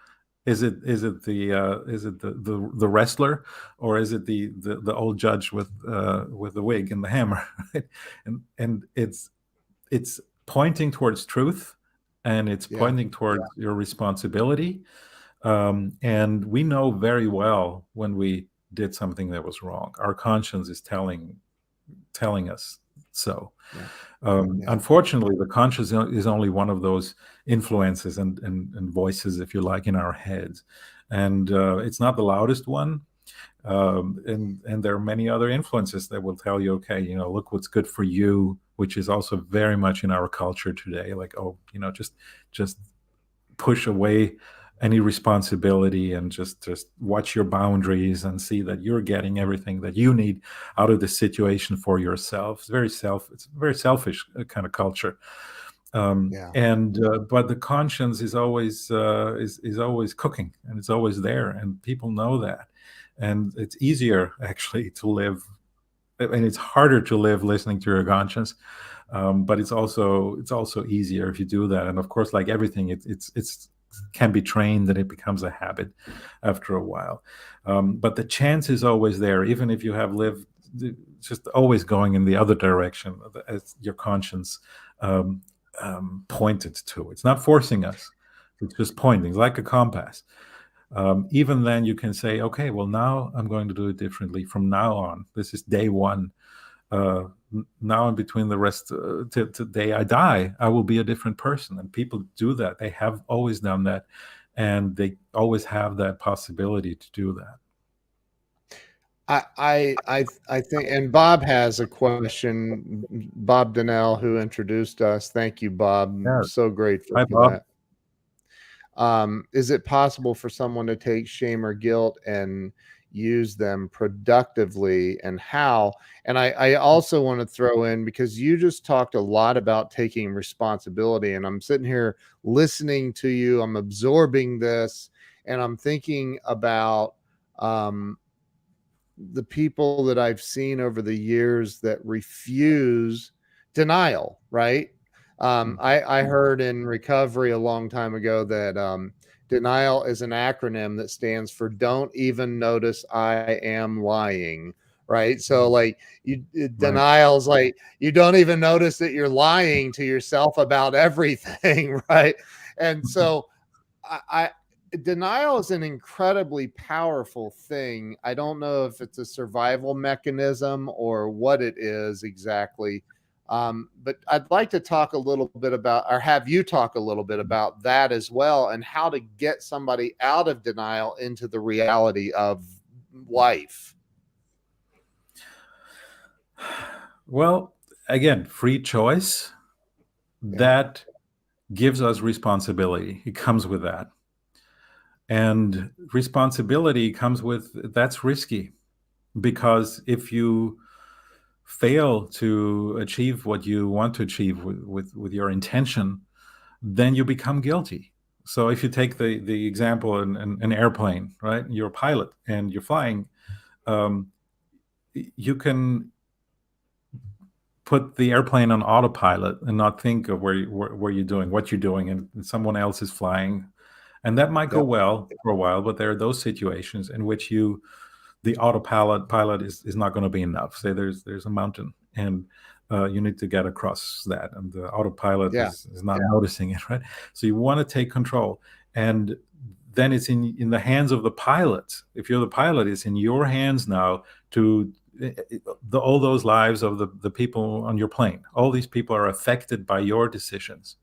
Speaker 2: Is it the wrestler, or is it the old judge with the wig and the hammer? Right? And it's pointing towards truth, and it's
Speaker 1: yeah,
Speaker 2: pointing towards your responsibility. And we know very well when we did something that was wrong. Our conscience is telling us so.
Speaker 1: yeah, yeah,
Speaker 2: Unfortunately, the conscience is only one of those influences and voices, if you like, in our heads, and it's not the loudest one. And there are many other influences that will tell you, okay, look what's good for you, which is also very much in our culture today. Like, oh, just push away any responsibility, and just watch your boundaries and see that you're getting everything that you need out of the situation for yourself. It's a very selfish kind of culture.
Speaker 1: yeah,
Speaker 2: And But the conscience is always cooking, and it's always there, and people know that. And it's easier actually to live, and it's harder to live listening to your conscience, but it's also easier if you do that. And of course, like everything, it's can be trained, and it becomes a habit after a while. But the chance is always there, even if you have lived just always going in the other direction, as your conscience um, pointed to. It's not forcing us; it's just pointing, it's like a compass. Even then, you can say, okay, well, now I'm going to do it differently from now on. This is day one. Now in between the rest to day I die, I will be a different person. And people do that. They have always done that, and they always have that possibility to do that.
Speaker 1: I think, and Bob has a question. Bob Donnell, who introduced us. Thank you, Bob. I'm
Speaker 2: Yeah.
Speaker 1: so grateful
Speaker 2: Hi,
Speaker 1: for
Speaker 2: Bob.
Speaker 1: that. Is it possible for someone to take shame or guilt and use them productively, and how? And I also want to throw in, because you just talked a lot about taking responsibility, and I'm sitting here listening to you, I'm absorbing this, and I'm thinking about um, the people that I've seen over the years that refuse denial, right? I heard in recovery a long time ago that denial is an acronym that stands for "Don't even notice I am lying." Right. So, like,
Speaker 2: Right.
Speaker 1: denial's like you don't even notice that you're lying to yourself about everything. Right. And so, I denial is an incredibly powerful thing. I don't know if it's a survival mechanism or what it is exactly. But I'd like to talk a little bit about, or have you talk a little bit about that as well, and how to get somebody out of denial into the reality of life.
Speaker 2: Well, again, free choice,
Speaker 1: Yeah.
Speaker 2: that gives us responsibility. It comes with that. And responsibility comes with that's risky. because if you fail to achieve what you want to achieve with your intention, then you become guilty. So if you take the example in an airplane, right? You're a pilot and you're flying. Um, you can put the airplane on autopilot and not think of where you're doing, what you're doing, and someone else is flying, and that might go
Speaker 1: Yep.
Speaker 2: well for a while. But there are those situations in which the autopilot pilot is not going to be enough. Say there's a mountain and you need to get across that, and the autopilot
Speaker 1: Yeah.
Speaker 2: is not noticing it, right? So you want to take control, and then it's in the hands of the pilot. If you're the pilot, it's in your hands now to all those lives of the people on your plane. All these people are affected by your decisions,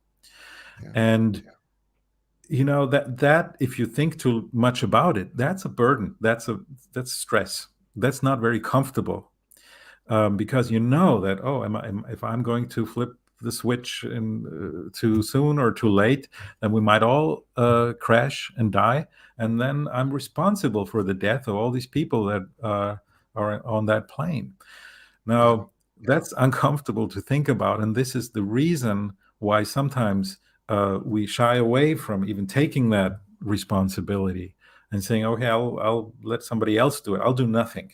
Speaker 1: Yeah.
Speaker 2: and that if you think too much about it, that's a burden. That's stress. That's not very comfortable, because that, oh, if I'm going to flip the switch too soon or too late, then we might all crash and die, and then I'm responsible for the death of all these people that are on that plane.
Speaker 1: Yeah.
Speaker 2: Now, that's uncomfortable to think about, and this is the reason why sometimes we shy away from even taking that responsibility and saying, okay, I'll let somebody else do it. I'll do nothing,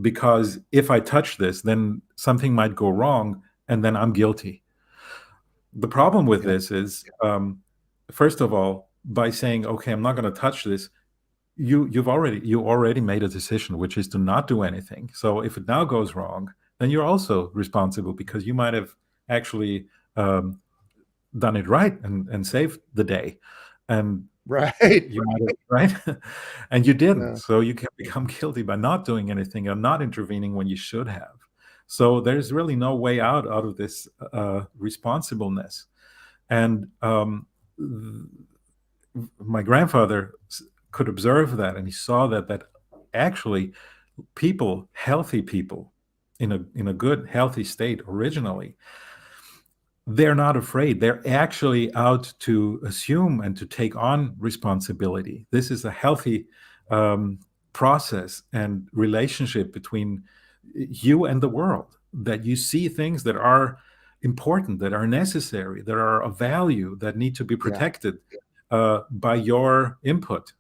Speaker 2: because if I touch this, then something might go wrong, and then I'm guilty. The problem with
Speaker 1: Yeah.
Speaker 2: this is, first of all, by saying, okay, I'm not going to touch this, you already made a decision, which is to not do anything. So if it now goes wrong, then you're also responsible, because you might have actually um, done it right and saved the day, and
Speaker 1: Right.
Speaker 2: you might have, right, and you didn't.
Speaker 1: Yeah.
Speaker 2: So you can become guilty by not doing anything or not intervening when you should have. So there's really no way out of this responsibleness. And my grandfather could observe that, and he saw that actually healthy people in a good healthy state originally, they're not afraid. They're actually out to assume and to take on responsibility. This is a healthy um, process and relationship between you and the world, that you see things that are important, that are necessary, that are of value, that need to be
Speaker 1: Yeah.
Speaker 2: protected by your input,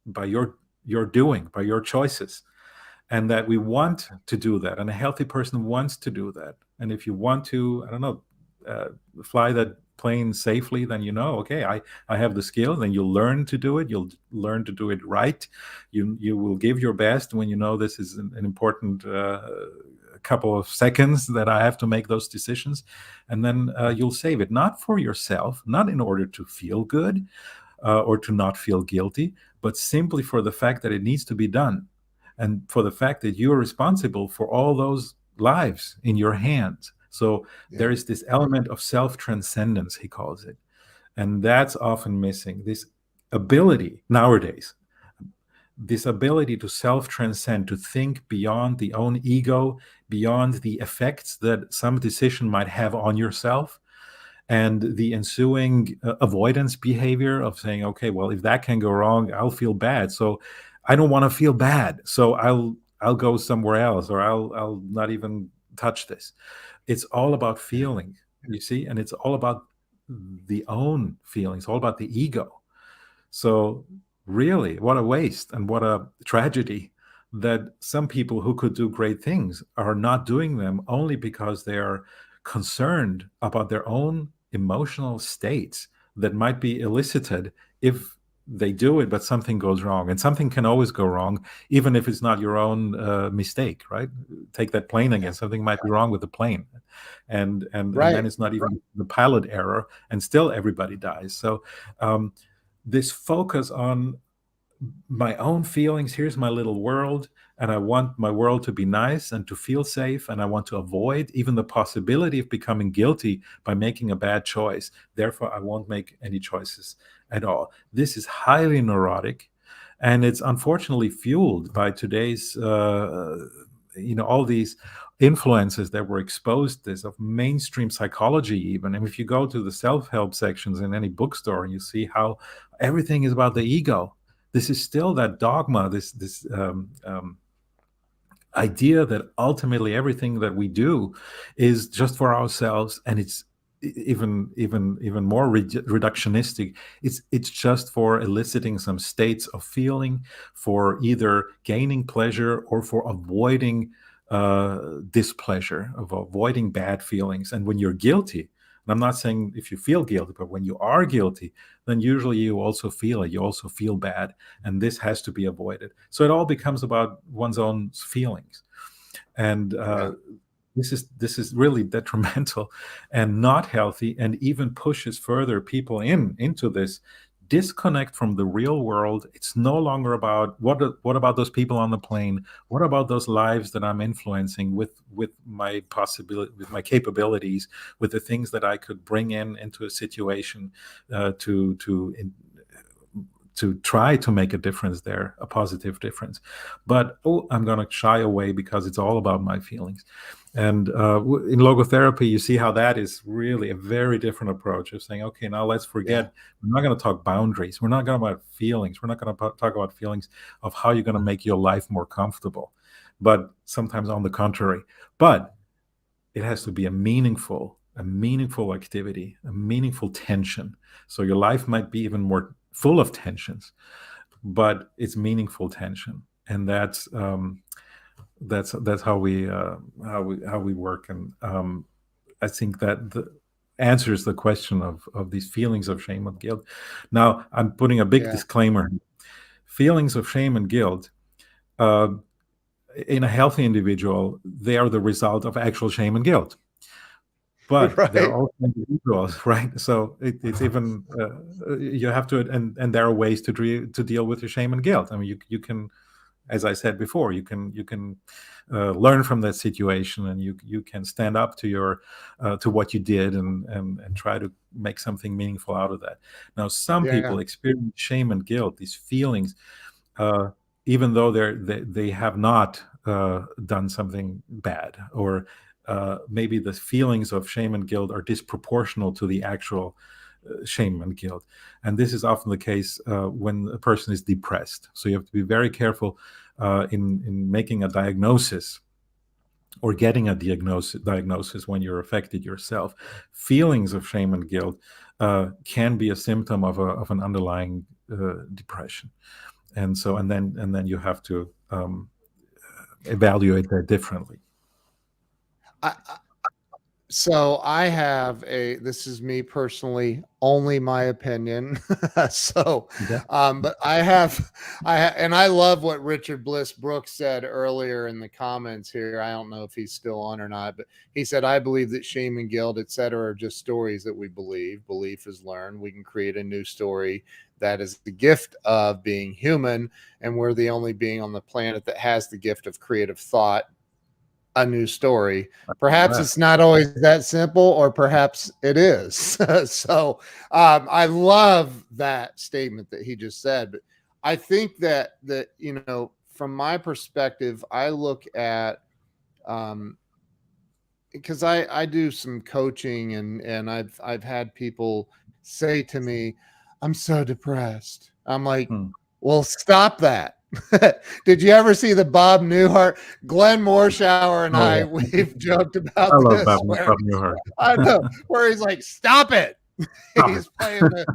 Speaker 2: by your doing, by your choices, and that we want to do that, and a healthy person wants to do that. And if you want to, I don't know, uh, fly that plane safely, then okay, I have the skill. Then you'll learn to do it. You'll learn to do it right. You will give your best when this is an important couple of seconds that I have to make those decisions, and then you'll save it, not for yourself, not in order to feel good or to not feel guilty, but simply for the fact that it needs to be done, and for the fact that you are responsible for all those lives in your hands. So
Speaker 1: Yeah.
Speaker 2: there is this element of self transcendence, he calls it. And that's often missing. This ability nowadays, this ability to self transcend, to think beyond the own ego, beyond the effects that some decision might have on yourself, and the ensuing avoidance behavior of saying, okay, well, if that can go wrong, I'll feel bad. So I don't want to feel bad. So I'll go somewhere else, or I'll not even touch this. It's all about
Speaker 1: Yeah.
Speaker 2: feeling, you see, and it's all about the own feelings, all about the ego. So, really, what a waste and what a tragedy that some people who could do great things are not doing them, only because they are concerned about their own emotional states that might be elicited if they do it, but something goes wrong. And something can always go wrong, even if it's not your own mistake, right? Take that plane
Speaker 1: Yeah.
Speaker 2: again. Something might be wrong with the plane. And then
Speaker 1: Right.
Speaker 2: it's not even the pilot error, and still everybody dies. So, um, this focus on my own feelings. Here's my little world, and I want my world to be nice and to feel safe, and I want to avoid even the possibility of becoming guilty by making a bad choice. Therefore, I won't make any choices at all. This is highly neurotic, and it's unfortunately fueled by today's all these influences that were exposed this of mainstream psychology even. And if you go to the self-help sections in any bookstore, and you see how everything is about the ego, this is still that dogma, this idea that ultimately everything that we do is just for ourselves, and it's even more reductionistic. It's just for eliciting some states of feeling, for either gaining pleasure or for avoiding displeasure, of avoiding bad feelings. And when you're guilty, and I'm not saying if you feel guilty, but when you are guilty, then usually you also feel it. You also feel bad, and this has to be avoided. So it all becomes about one's own feelings, and
Speaker 1: Yeah.
Speaker 2: this is really detrimental and not healthy, and even pushes further people into this disconnect from the real world. It's no longer about what about those people on the plane, what about those lives that I'm influencing with my possibility, with my capabilities, with the things that I could bring into a situation, to try to make a difference there, a positive difference. But I'm going to shy away because it's all about my feelings. And in logotherapy, you see how that is really a very different approach of saying, okay, now let's
Speaker 1: Yeah.
Speaker 2: forget. We're not going to talk boundaries. We're not going to talk about feelings. We're not going to talk about feelings of how you're going to make your life more comfortable. But sometimes on the contrary. But it has to be a meaningful activity, a meaningful tension. So your life might be even more full of tensions, but it's meaningful tension, and that's how we work. And I think that answers the question of these feelings of shame and guilt. Now, I'm putting a big
Speaker 1: Yeah.
Speaker 2: disclaimer: feelings of shame and guilt, uh, in a healthy individual, they are the result of actual shame and guilt. But they're
Speaker 1: Right.
Speaker 2: also individuals, right? So it's even you have to, and there are ways to deal with your shame and guilt. I mean, you can, as I said before, you can learn from that situation, and you can stand up to your to what you did, and try to make something meaningful out of that. Now, some
Speaker 1: Yeah.
Speaker 2: people experience shame and guilt, these feelings, uh, even though they have not done something bad, or maybe the feelings of shame and guilt are disproportional to the actual shame and guilt. And this is often the case when a person is depressed. So you have to be very careful in making a diagnosis, or getting a diagnosis when you're affected yourself. Feelings of shame and guilt can be a symptom of an underlying depression. And then you have to evaluate that differently.
Speaker 1: I, So I have this is me personally, only my opinion. So,
Speaker 2: Yeah.
Speaker 1: but and I love what Richard Bliss Brooks said earlier in the comments here. I don't know if he's still on or not, but he said, I believe that shame and guilt, etc., are just stories that we believe. Belief is learned. We can create a new story that is the gift of being human. And we're the only being on the planet that has the gift of creative thought, a new story. Perhaps
Speaker 2: Right.
Speaker 1: it's not always that simple, or perhaps it is. So I love that statement that he just said. But I think that from my perspective, I look at because I do some coaching, and I've had people say to me, "I'm so depressed." I'm like,
Speaker 2: Hmm.
Speaker 1: "Well, stop that." Did you ever see the Bob Newhart? Glenn Morshower and
Speaker 2: Oh
Speaker 1: I,
Speaker 2: yeah,
Speaker 1: we've joked
Speaker 2: I
Speaker 1: about
Speaker 2: love
Speaker 1: this,
Speaker 2: Bob,
Speaker 1: where
Speaker 2: Bob Newhart.
Speaker 1: I know, where he's like, "Stop it."
Speaker 2: Stop it.
Speaker 1: He's playing the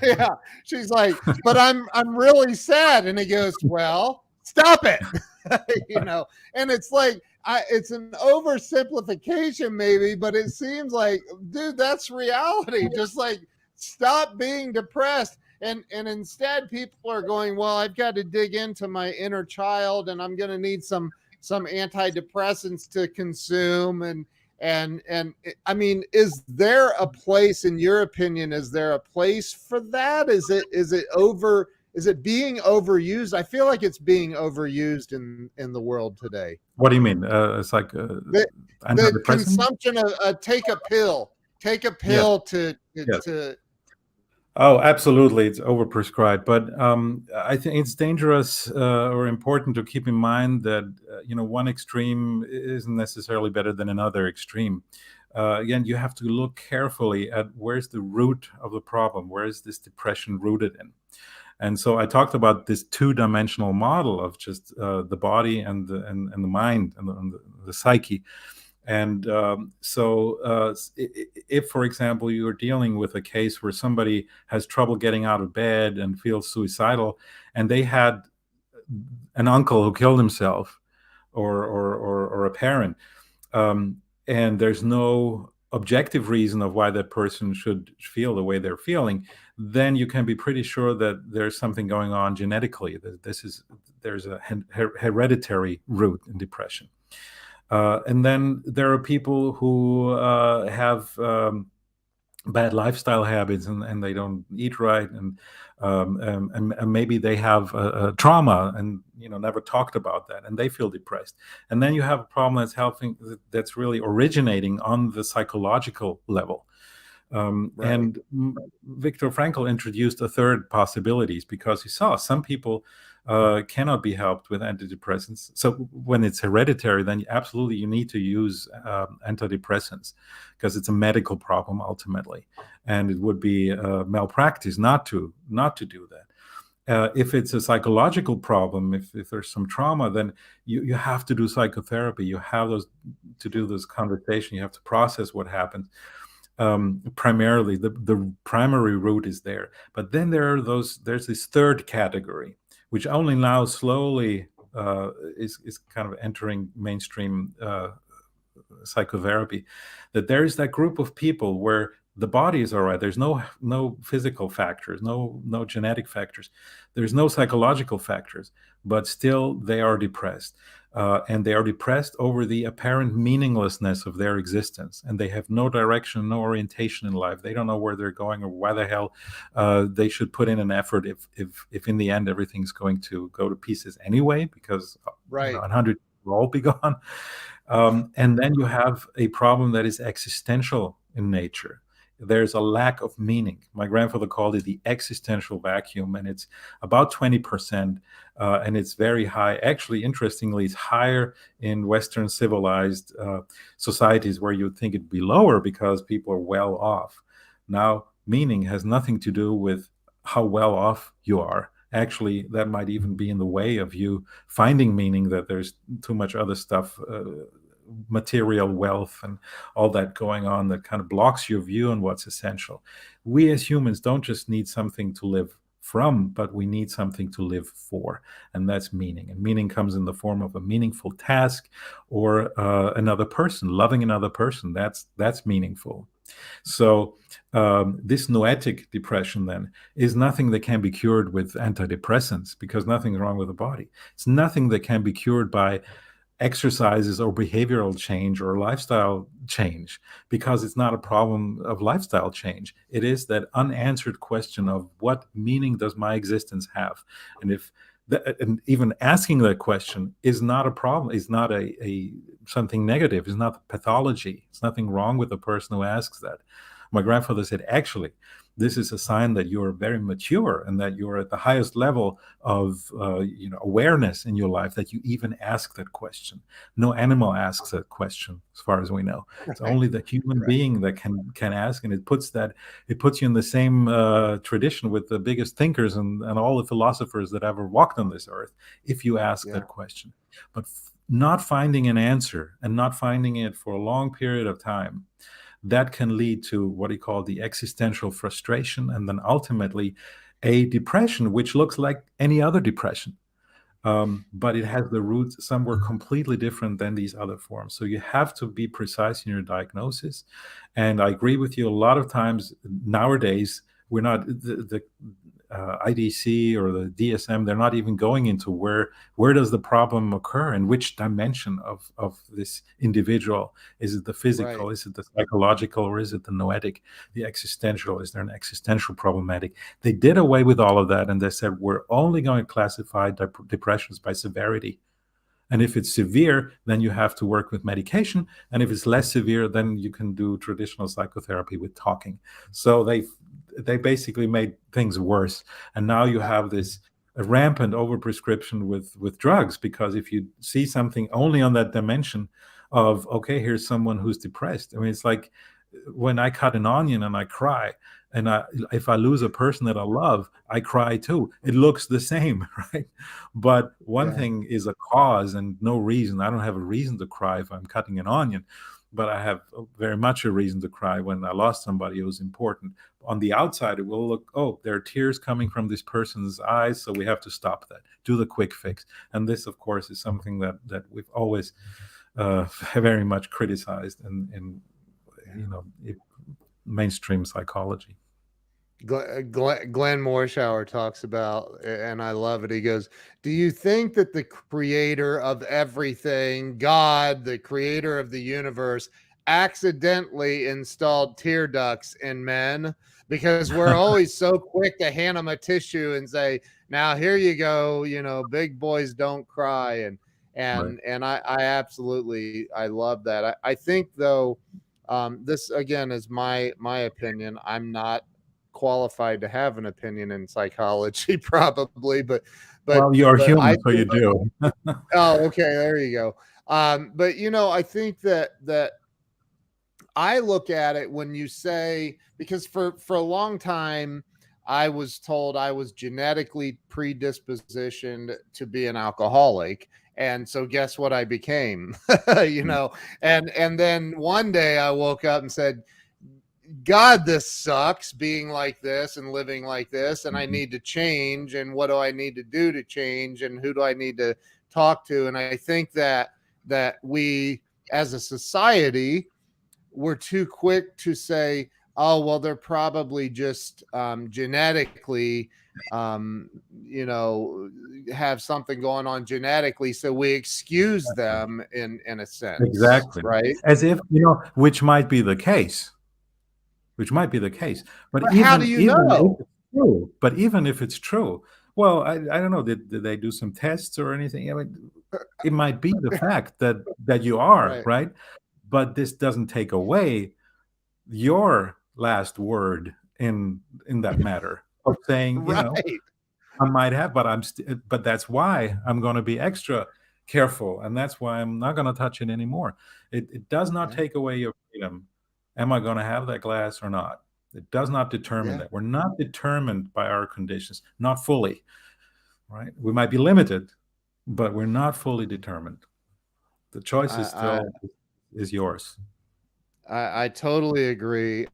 Speaker 1: yeah. She's like, "But I'm really sad," and he goes, "Well, stop it." And it's like, it's an oversimplification maybe, but it seems like, dude, that's reality. Just like, stop being depressed. And instead people are going, well, I've got to dig into my inner child, and I'm going to need some antidepressants to consume. And I mean, is there a place, in your opinion, is there a place for that? Is it being overused? I feel like it's being overused in the world today.
Speaker 2: What do you mean? It's like
Speaker 1: The the
Speaker 2: antidepressant?
Speaker 1: consumption of take a
Speaker 2: Yes.
Speaker 1: pill to
Speaker 2: Yes.
Speaker 1: to
Speaker 2: Oh, absolutely. It's overprescribed. But I think it's dangerous, or important to keep in mind that, one extreme isn't necessarily better than another extreme. Again, you have to look carefully at where's the root of the problem. Where is this depression rooted in? And so I talked about this two-dimensional model of just the body and the mind and the psyche. And if, for example, you're dealing with a case where somebody has trouble getting out of bed and feels suicidal, and they had an uncle who killed himself, or a parent, um, and there's no objective reason of why that person should feel the way they're feeling, then you can be pretty sure that there's something going on genetically. That there's a hereditary root in depression. And then there are people who have bad lifestyle habits, and they don't eat right, and maybe they have a trauma, and never talked about that, and they feel depressed. And then you have a problem that's really originating on the psychological level.
Speaker 1: Right.
Speaker 2: And Viktor Frankl introduced a third possibilities, because he saw some people cannot be helped with antidepressants. So when it's hereditary, then absolutely you need to use antidepressants, because it's a medical problem ultimately, and it would be malpractice not to do that. If it's a psychological problem, if there's some trauma, then you have to do psychotherapy. You have to do this conversation. You have to process what happened. Primarily, the primary root is there. But then there's this third category, which only now slowly is kind of entering mainstream psychotherapy, that there is that group of people where the body is all right. There's no physical factors, no genetic factors. There's no psychological factors, but still they are depressed. And they are depressed over the apparent meaninglessness of their existence. And they have no direction, no orientation in life. They don't know where they're going or why the hell they should put in an effort if in the end everything's going to go to pieces anyway, because
Speaker 1: Right.
Speaker 2: 100 will all be gone. And then you have a problem that is existential in nature. There's a lack of meaning. My grandfather called it the existential vacuum, and it's about 20%, and it's very high. Actually, interestingly, it's higher in Western civilized societies, where you'd think it'd be lower because people are well off. Now, meaning has nothing to do with how well off you are. Actually, that might even be in the way of you finding meaning, that there's too much other stuff, material wealth and all that going on, that kind of blocks your view on what's essential. We as humans don't just need something to live from, but we need something to live for, and that's meaning. And meaning comes in the form of a meaningful task, or another person, loving another person. That's meaningful. So this noetic depression then is nothing that can be cured with antidepressants, because nothing's wrong with the body. It's nothing that can be cured by exercises or behavioral change or lifestyle change, because it's not a problem of lifestyle change. It is that unanswered question of what meaning does my existence have. And and even asking that question is not a problem, is not a something negative, is not pathology. It's nothing wrong with the person who asks that. My grandfather said, actually, this is a sign that you're very mature and that you're at the highest level of awareness in your life, that you even ask that question. No animal asks that question, as far as we know. It's
Speaker 1: Right.
Speaker 2: only the human
Speaker 1: Right.
Speaker 2: being that can ask, and it puts you in the same tradition with the biggest thinkers and all the philosophers that ever walked on this earth, if you ask
Speaker 1: Yeah.
Speaker 2: that question. But not finding an answer, and not finding it for a long period of time, that can lead to what he called the existential frustration, and then ultimately a depression, which looks like any other depression. But it has the roots somewhere completely different than these other forms. So you have to be precise in your diagnosis. And I agree with you. A lot of times nowadays, we're not the IDC or the DSM. They're not even going into where does the problem occur, and which dimension of this individual. Is it the
Speaker 1: Right.
Speaker 2: physical? Is it the psychological? Or is it the noetic, the existential? Is there an existential problematic? They did away with all of that, and they said we're only going to classify depressions by severity. And if it's severe, then you have to work with medication. And if it's less severe, then you can do traditional psychotherapy with talking. So they basically made things worse. And now you
Speaker 1: Yeah.
Speaker 2: have this rampant overprescription with drugs, because if you see something only on that dimension of, okay, here's someone who's depressed. I mean, it's like when I cut an onion and I cry, and if I lose a person that I love, I cry too. It looks the same, right? But one
Speaker 1: Yeah.
Speaker 2: thing is a cause and no reason. I don't have a reason to cry if I'm cutting an onion, but I have very much a reason to cry when I lost somebody who was important. On the outside, it will look, oh, there are tears coming from this person's eyes, so we have to stop that, do the quick fix. And this, of course, is something that we've always very much criticized in you know mainstream psychology.
Speaker 1: Glenn Morshower talks about, and I love it. He goes, "Do you think that the creator of everything, God, the creator of the universe, accidentally installed tear ducts in men? Because we're always so quick to hand them a tissue and say, 'Now here you go,' big boys don't cry." And
Speaker 2: Right.
Speaker 1: I absolutely I love that. I think though, this again is my opinion. I'm not qualified to have an opinion in psychology probably, but
Speaker 2: Well, you're
Speaker 1: but I
Speaker 2: human, so you
Speaker 1: think,
Speaker 2: do.
Speaker 1: oh, okay, there you go. But I think that I look at it when you say, because for a long time I was told I was genetically predispositioned to be an alcoholic, and so guess what I became? you
Speaker 2: Mm.
Speaker 1: know and then one day I woke up and said, God, this sucks being like this and living like this, and I
Speaker 2: Mhm.
Speaker 1: need to change. And what do I need to do to change? And who do I need to talk to? And I think that we, as a society, we're too quick to say, "Oh, well, they're probably just genetically, um, you know, have something going on genetically," so we excuse them in a sense,
Speaker 2: Exactly.
Speaker 1: right?
Speaker 2: As if, which might be the case, which might be the case. But
Speaker 1: But how do you
Speaker 2: even if
Speaker 1: know?
Speaker 2: it's true, well, I don't know, did they do some tests or anything? I mean, it might be the fact that you are,
Speaker 1: Right.
Speaker 2: right? But this doesn't take away your last word in that matter of saying,
Speaker 1: Right.
Speaker 2: I might have, but but that's why I'm going to be extra careful, and that's why I'm not going to touch it anymore. It does not
Speaker 1: Yeah.
Speaker 2: take away your freedom. Am I going to have that glass or not? It does not determine
Speaker 1: Yeah.
Speaker 2: that. We're not determined by our conditions, not fully, right? We might be limited, but we're not fully determined. The choice is
Speaker 1: I
Speaker 2: still is yours.
Speaker 1: I totally agree.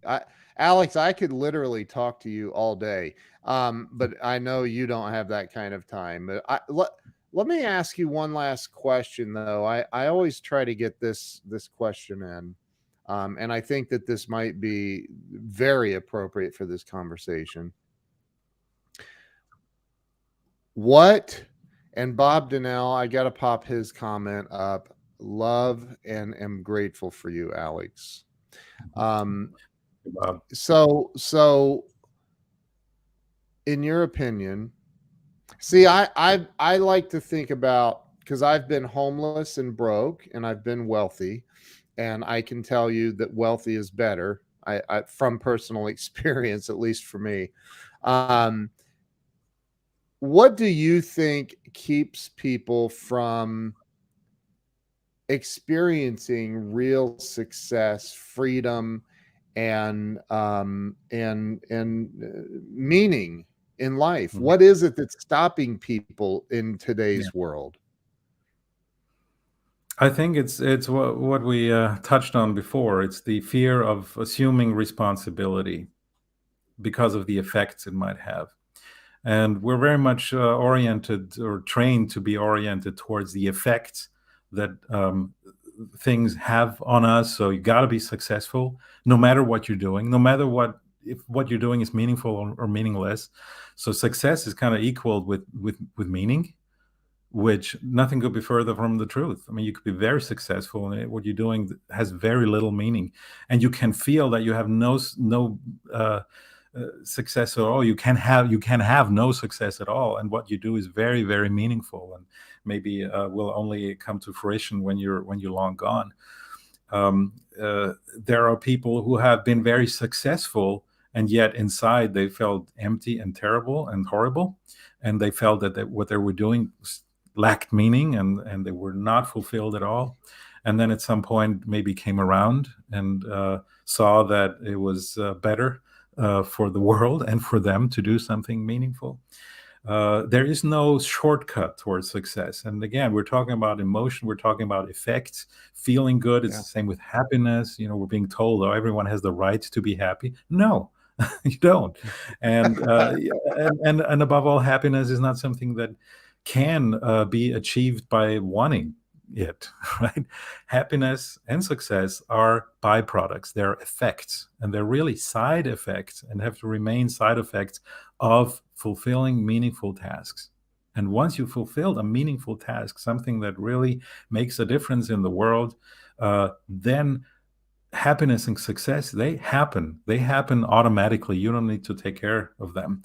Speaker 1: Alex, I could literally talk to you all day. But I know you don't have that kind of time. But let me ask you one last question though. I always try to get this question in. And I think that this might be very appropriate for this conversation. What, and Bob Donnell, I got to pop his comment up. Love and am grateful for you, Alex. Um,
Speaker 2: Uh,
Speaker 1: so in your opinion, see, I like to think about, because I've been homeless and broke, and I've been wealthy, and I can tell you that wealthy is better. I from personal experience, at least for me. Um, what do you think keeps people from experiencing real success, freedom, and meaning in life?
Speaker 2: mhm.
Speaker 1: What is it that's stopping people in
Speaker 2: Yeah.
Speaker 1: today's world?
Speaker 2: I think it's what we touched on before. It's the fear of assuming responsibility because of the effects it might have. And we're very much oriented or trained to be oriented towards the effects that things have on us. So you got to be successful no matter what you're doing, no matter if what you're doing is meaningful or meaningless. So success is kind of equal with meaning, which nothing could be further from the truth. I mean, you could be very successful, and what you're doing has very little meaning, and you can feel that you have no success at all. You can have no success at all, and what you do is very, very meaningful, and maybe will only come to fruition when you're long gone. There are people who have been very successful, and yet inside they felt empty and terrible and horrible, and they felt that what they were doing lacked meaning, and they were not fulfilled at all. And then at some point maybe came around and saw that it was better for the world and for them to do something meaningful. There is no shortcut towards success. And again, we're talking about emotion, we're talking about effects, feeling good. It's
Speaker 1: Yeah.
Speaker 2: the same with happiness. We're being told, oh, everyone has the right to be happy. No, you don't. And, yeah, and above all, happiness is not something that can be achieved by wanting it, right? Happiness and success are byproducts, they're effects, and they're really side effects and have to remain side effects of fulfilling meaningful tasks. And once you fulfilled a meaningful task, something that really makes a difference in the world, then happiness and success, they happen automatically. You don't need to take care of them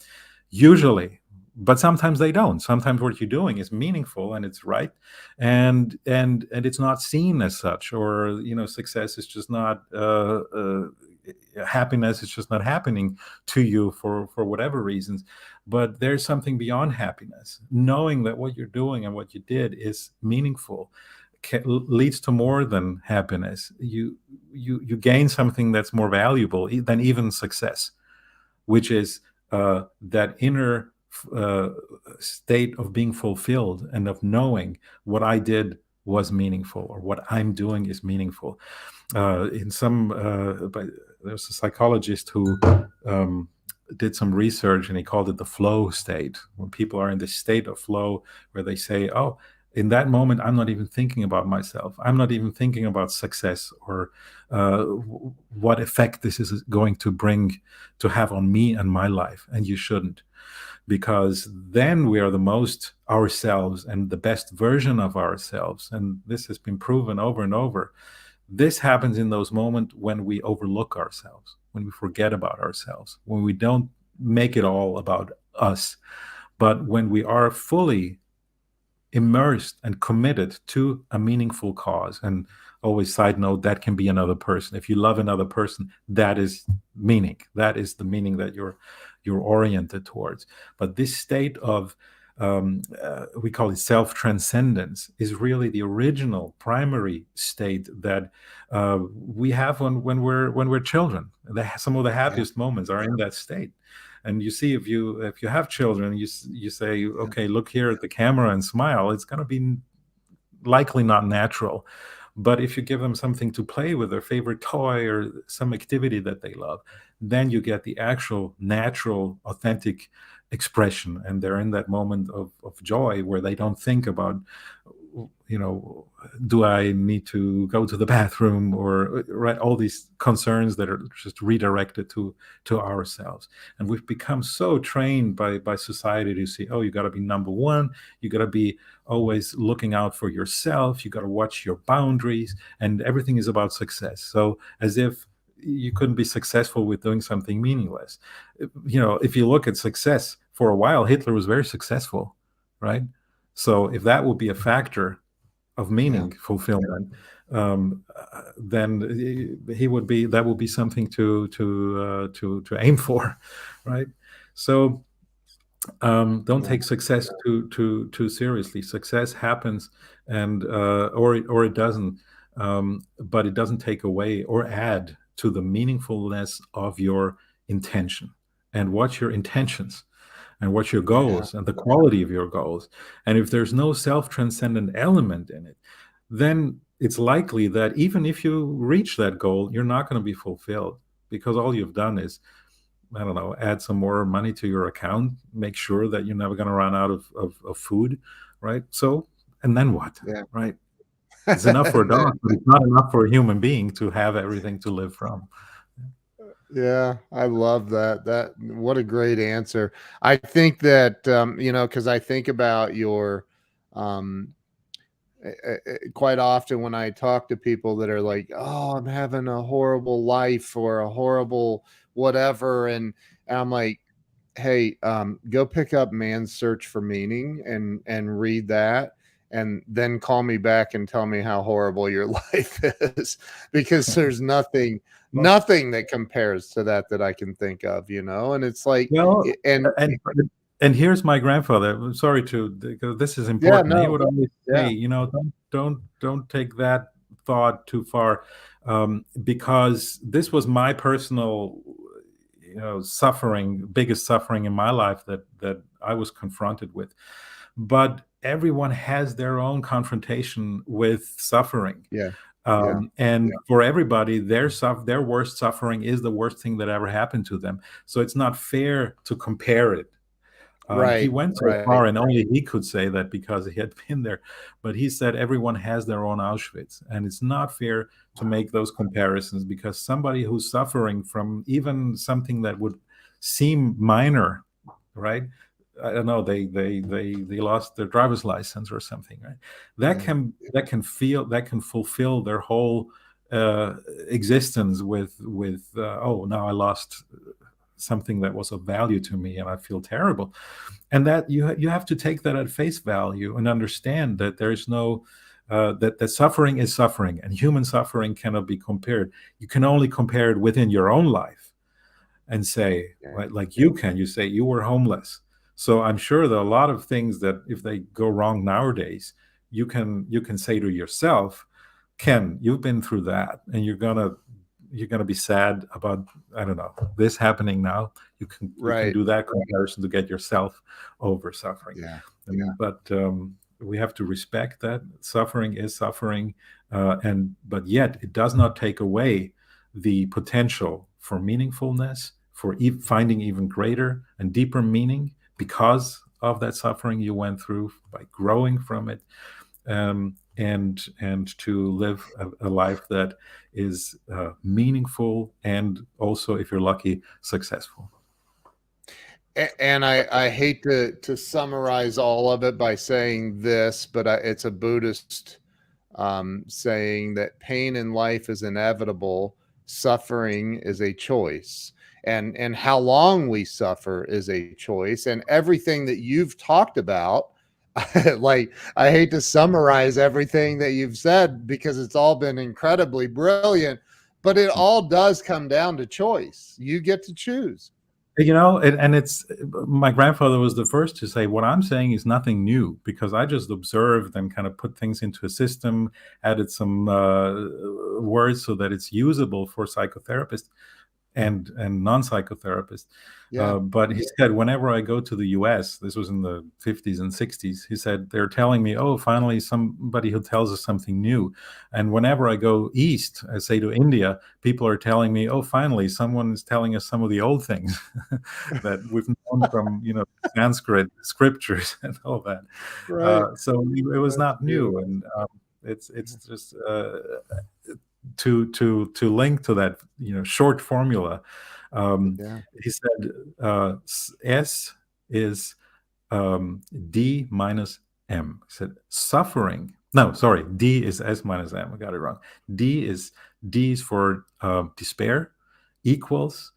Speaker 2: usually, but sometimes they don't. Sometimes what you're doing is meaningful and it's right, and it's not seen as such, or success is just not happiness is just not happening to you for whatever reasons. But there's something beyond happiness. Knowing that what you're doing and what you did is meaningful leads to more than happiness. You gain something that's more valuable than even success, which is that inner uh, state of being fulfilled and of knowing what I did was meaningful, or what I'm doing is meaningful. In some, but there's a psychologist who did some research, and he called it the flow state. When people are in this state of flow, where they say, "Oh, in that moment, I'm not even thinking about myself. I'm not even thinking about success, or what effect this is going to bring to have on me and my life." And you shouldn't, because then we are the most ourselves and the best version of ourselves. And this has been proven over and over. This happens in those moments when we overlook ourselves, when we forget about ourselves, when we don't make it all about us, but when we are fully immersed and committed to a meaningful cause. And always side note, that can be another person. If you love another person, that is meaning. That is the meaning that you're oriented towards. But this state of we call it self-transcendence, is really the original primary state that we have when we're children. Some of the
Speaker 1: Yeah.
Speaker 2: happiest moments are in that state. And you see, if you have children, you say, okay, look here at the camera and smile. It's going to be likely not natural. But if you give them something to play with, their favorite toy or some activity that they love, then you get the actual natural, authentic expression. And they're in that moment of joy, where they don't think about, do I need to go to the bathroom, or right, all these concerns that are just redirected to ourselves. And we've become so trained by society to say, oh, you got to be number one, you got to be always looking out for yourself, you got to watch your boundaries, and everything is about success. So as if you couldn't be successful with doing something meaningless. If you look at success, for a while Hitler was very successful, right? So if that would be a factor of
Speaker 1: Yeah.
Speaker 2: meaning fulfillment, then he would be that would be something to aim for, right? So don't
Speaker 1: Yeah.
Speaker 2: take success too seriously. Success happens, and or it doesn't, but it doesn't take away or add to the meaningfulness of your intention. And what's your intentions? And what's your
Speaker 1: Yeah.
Speaker 2: goals and the quality of your goals? And if there's no self-transcendent element in it, then it's likely that even if you reach that goal, you're not going to be fulfilled, because all you've done is, I don't know, add some more money to your account, make sure that you're never going to run out of food, right? So, and then what,
Speaker 1: Yeah.
Speaker 2: right? It's enough for a
Speaker 1: That-
Speaker 2: dog, but it's not enough for a human being to have everything to live from.
Speaker 1: yeah, I love that. What a great answer. I think that because I think about your um quite often when I talk to people that are like, "Oh, I'm having a horrible life or a horrible whatever," and I'm like, "Hey, go pick up Man's Search for Meaning and read that, and then call me back and tell me how horrible your life is, because there's
Speaker 2: Well,
Speaker 1: nothing that compares to that I can think of, And it's like,
Speaker 2: well,
Speaker 1: and
Speaker 2: and here's my grandfather. I'm sorry to, because this is
Speaker 1: yeah,
Speaker 2: important. He
Speaker 1: no,
Speaker 2: would always say,
Speaker 1: yeah,
Speaker 2: don't take that thought too far, because this was my personal, suffering, biggest suffering in my life that I was confronted with. But everyone has their own confrontation with suffering.
Speaker 1: Yeah. Yeah.
Speaker 2: And for everybody, their worst suffering is the worst thing that ever happened to them. So it's not fair to compare it. He
Speaker 1: Right.
Speaker 2: went so
Speaker 1: Right.
Speaker 2: far, and only he could say that because he had been there. But he said everyone has their own Auschwitz, and it's not fair to make those comparisons, because somebody who's suffering from even something that would seem minor, right? I don't know, they lost their driver's license or something, right? That
Speaker 1: Yeah.
Speaker 2: can fulfill their whole existence with oh, now I lost something that was of value to me and I feel terrible. And that you have to take that at face value and understand that there is no that suffering is suffering, and human suffering cannot be compared. You can only compare it within your own life and say,
Speaker 1: Yeah.
Speaker 2: right, like you say you were homeless. So I'm sure there are a lot of things that if they go wrong nowadays, you can say to yourself, Ken, you've been through that, and you're gonna be sad about, I don't know, this happening now. You can
Speaker 1: Right.
Speaker 2: do that comparison to get yourself over suffering.
Speaker 1: Yeah.
Speaker 2: But we have to respect that suffering is suffering, but yet it does not take away the potential for meaningfulness, for finding even greater and deeper meaning because of that suffering you went through, by growing from it, and to live a life that is meaningful and also, if you're lucky, successful.
Speaker 1: And I hate to summarize all of it by saying this, but it's a Buddhist saying that pain in life is inevitable, suffering is a choice, and how long we suffer is a choice, and everything that you've talked about. Like, I hate to summarize everything that you've said because it's all been incredibly brilliant, but it all does come down to choice. You get to choose.
Speaker 2: And it's, my grandfather was the first to say, what I'm saying is nothing new, because I just observed and kind of put things into a system, added some words so that it's usable for psychotherapists and non-psychotherapists.
Speaker 1: Yeah.
Speaker 2: But he said, whenever I go to the US, this was in the 50s and 60s, he said, they're telling me, oh, finally somebody who tells us something new. And whenever I go east, I say to India, people are telling me, oh, finally someone is telling us some of the old things that we've known from, Sanskrit scriptures and all that.
Speaker 1: Right.
Speaker 2: So it was
Speaker 1: That's
Speaker 2: not new.
Speaker 1: beautiful.
Speaker 2: And it's just to link to that short formula.
Speaker 1: Yeah.
Speaker 2: He said S is D minus M. He said suffering. No, sorry, D is S minus M. I got it wrong. D is for despair, equals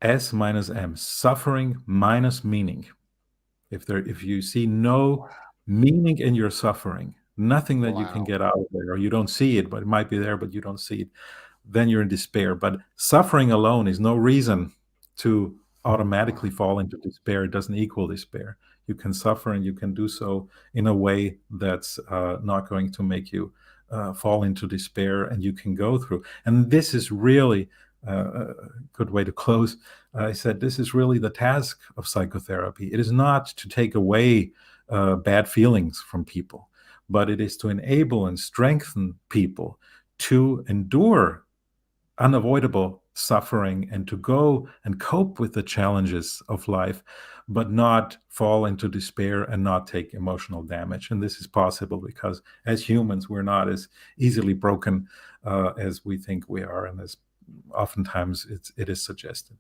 Speaker 2: S minus M. Suffering minus meaning. If you see no meaning in your suffering, nothing that you can
Speaker 1: Wow.
Speaker 2: get out of there, or you don't see it, but it might be there, but you don't see it, then you're in despair. But suffering alone is no reason to automatically fall into despair. It doesn't equal despair. You can suffer, and you can do so in a way that's not going to make you fall into despair, and you can go through. And this is really a good way to close. I said, this is really the task of psychotherapy. It is not to take away bad feelings from people, but it is to enable and strengthen people to endure unavoidable suffering and to go and cope with the challenges of life, but not fall into despair and not take emotional damage. And this is possible because as humans, we're not as easily broken as we think we are, and as oftentimes it is suggested.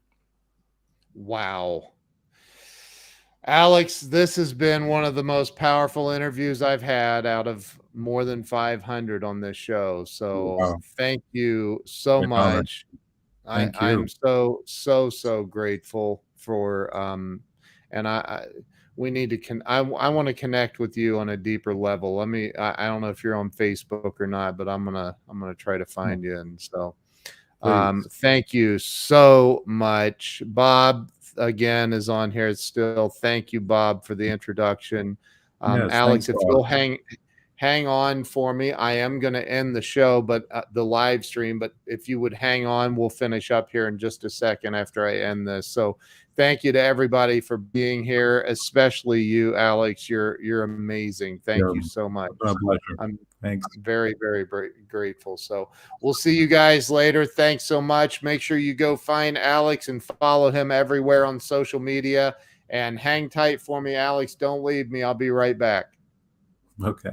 Speaker 1: Wow. Alex, this has been one of the most powerful interviews I've had out of more than 500 on this show. So
Speaker 2: Wow.
Speaker 1: thank you so
Speaker 2: Great honor.
Speaker 1: much.
Speaker 2: Thank
Speaker 1: I'm
Speaker 2: you.
Speaker 1: so grateful for and I we need to I want to connect with you on a deeper level. I don't know if you're on Facebook or not, but I'm gonna try to find you. And so
Speaker 2: Please.
Speaker 1: thank you so much. Bob, again, is on here still. Thank you, Bob, for the introduction.
Speaker 2: Yes, thanks,
Speaker 1: Alex, if
Speaker 2: Bob.
Speaker 1: you'll hang on for me. I am going to end the show, but the live stream. But if you would hang on, we'll finish up here in just a second after I end this. So thank you to everybody for being here, especially you, Alex. You're amazing. Thank
Speaker 2: Yeah,
Speaker 1: you so much.
Speaker 2: my pleasure.
Speaker 1: I'm
Speaker 2: Thanks.
Speaker 1: very, very, very grateful. So we'll see you guys later. Thanks so much. Make sure you go find Alex and follow him everywhere on social media. And hang tight for me, Alex. Don't leave me. I'll be right back.
Speaker 2: Okay.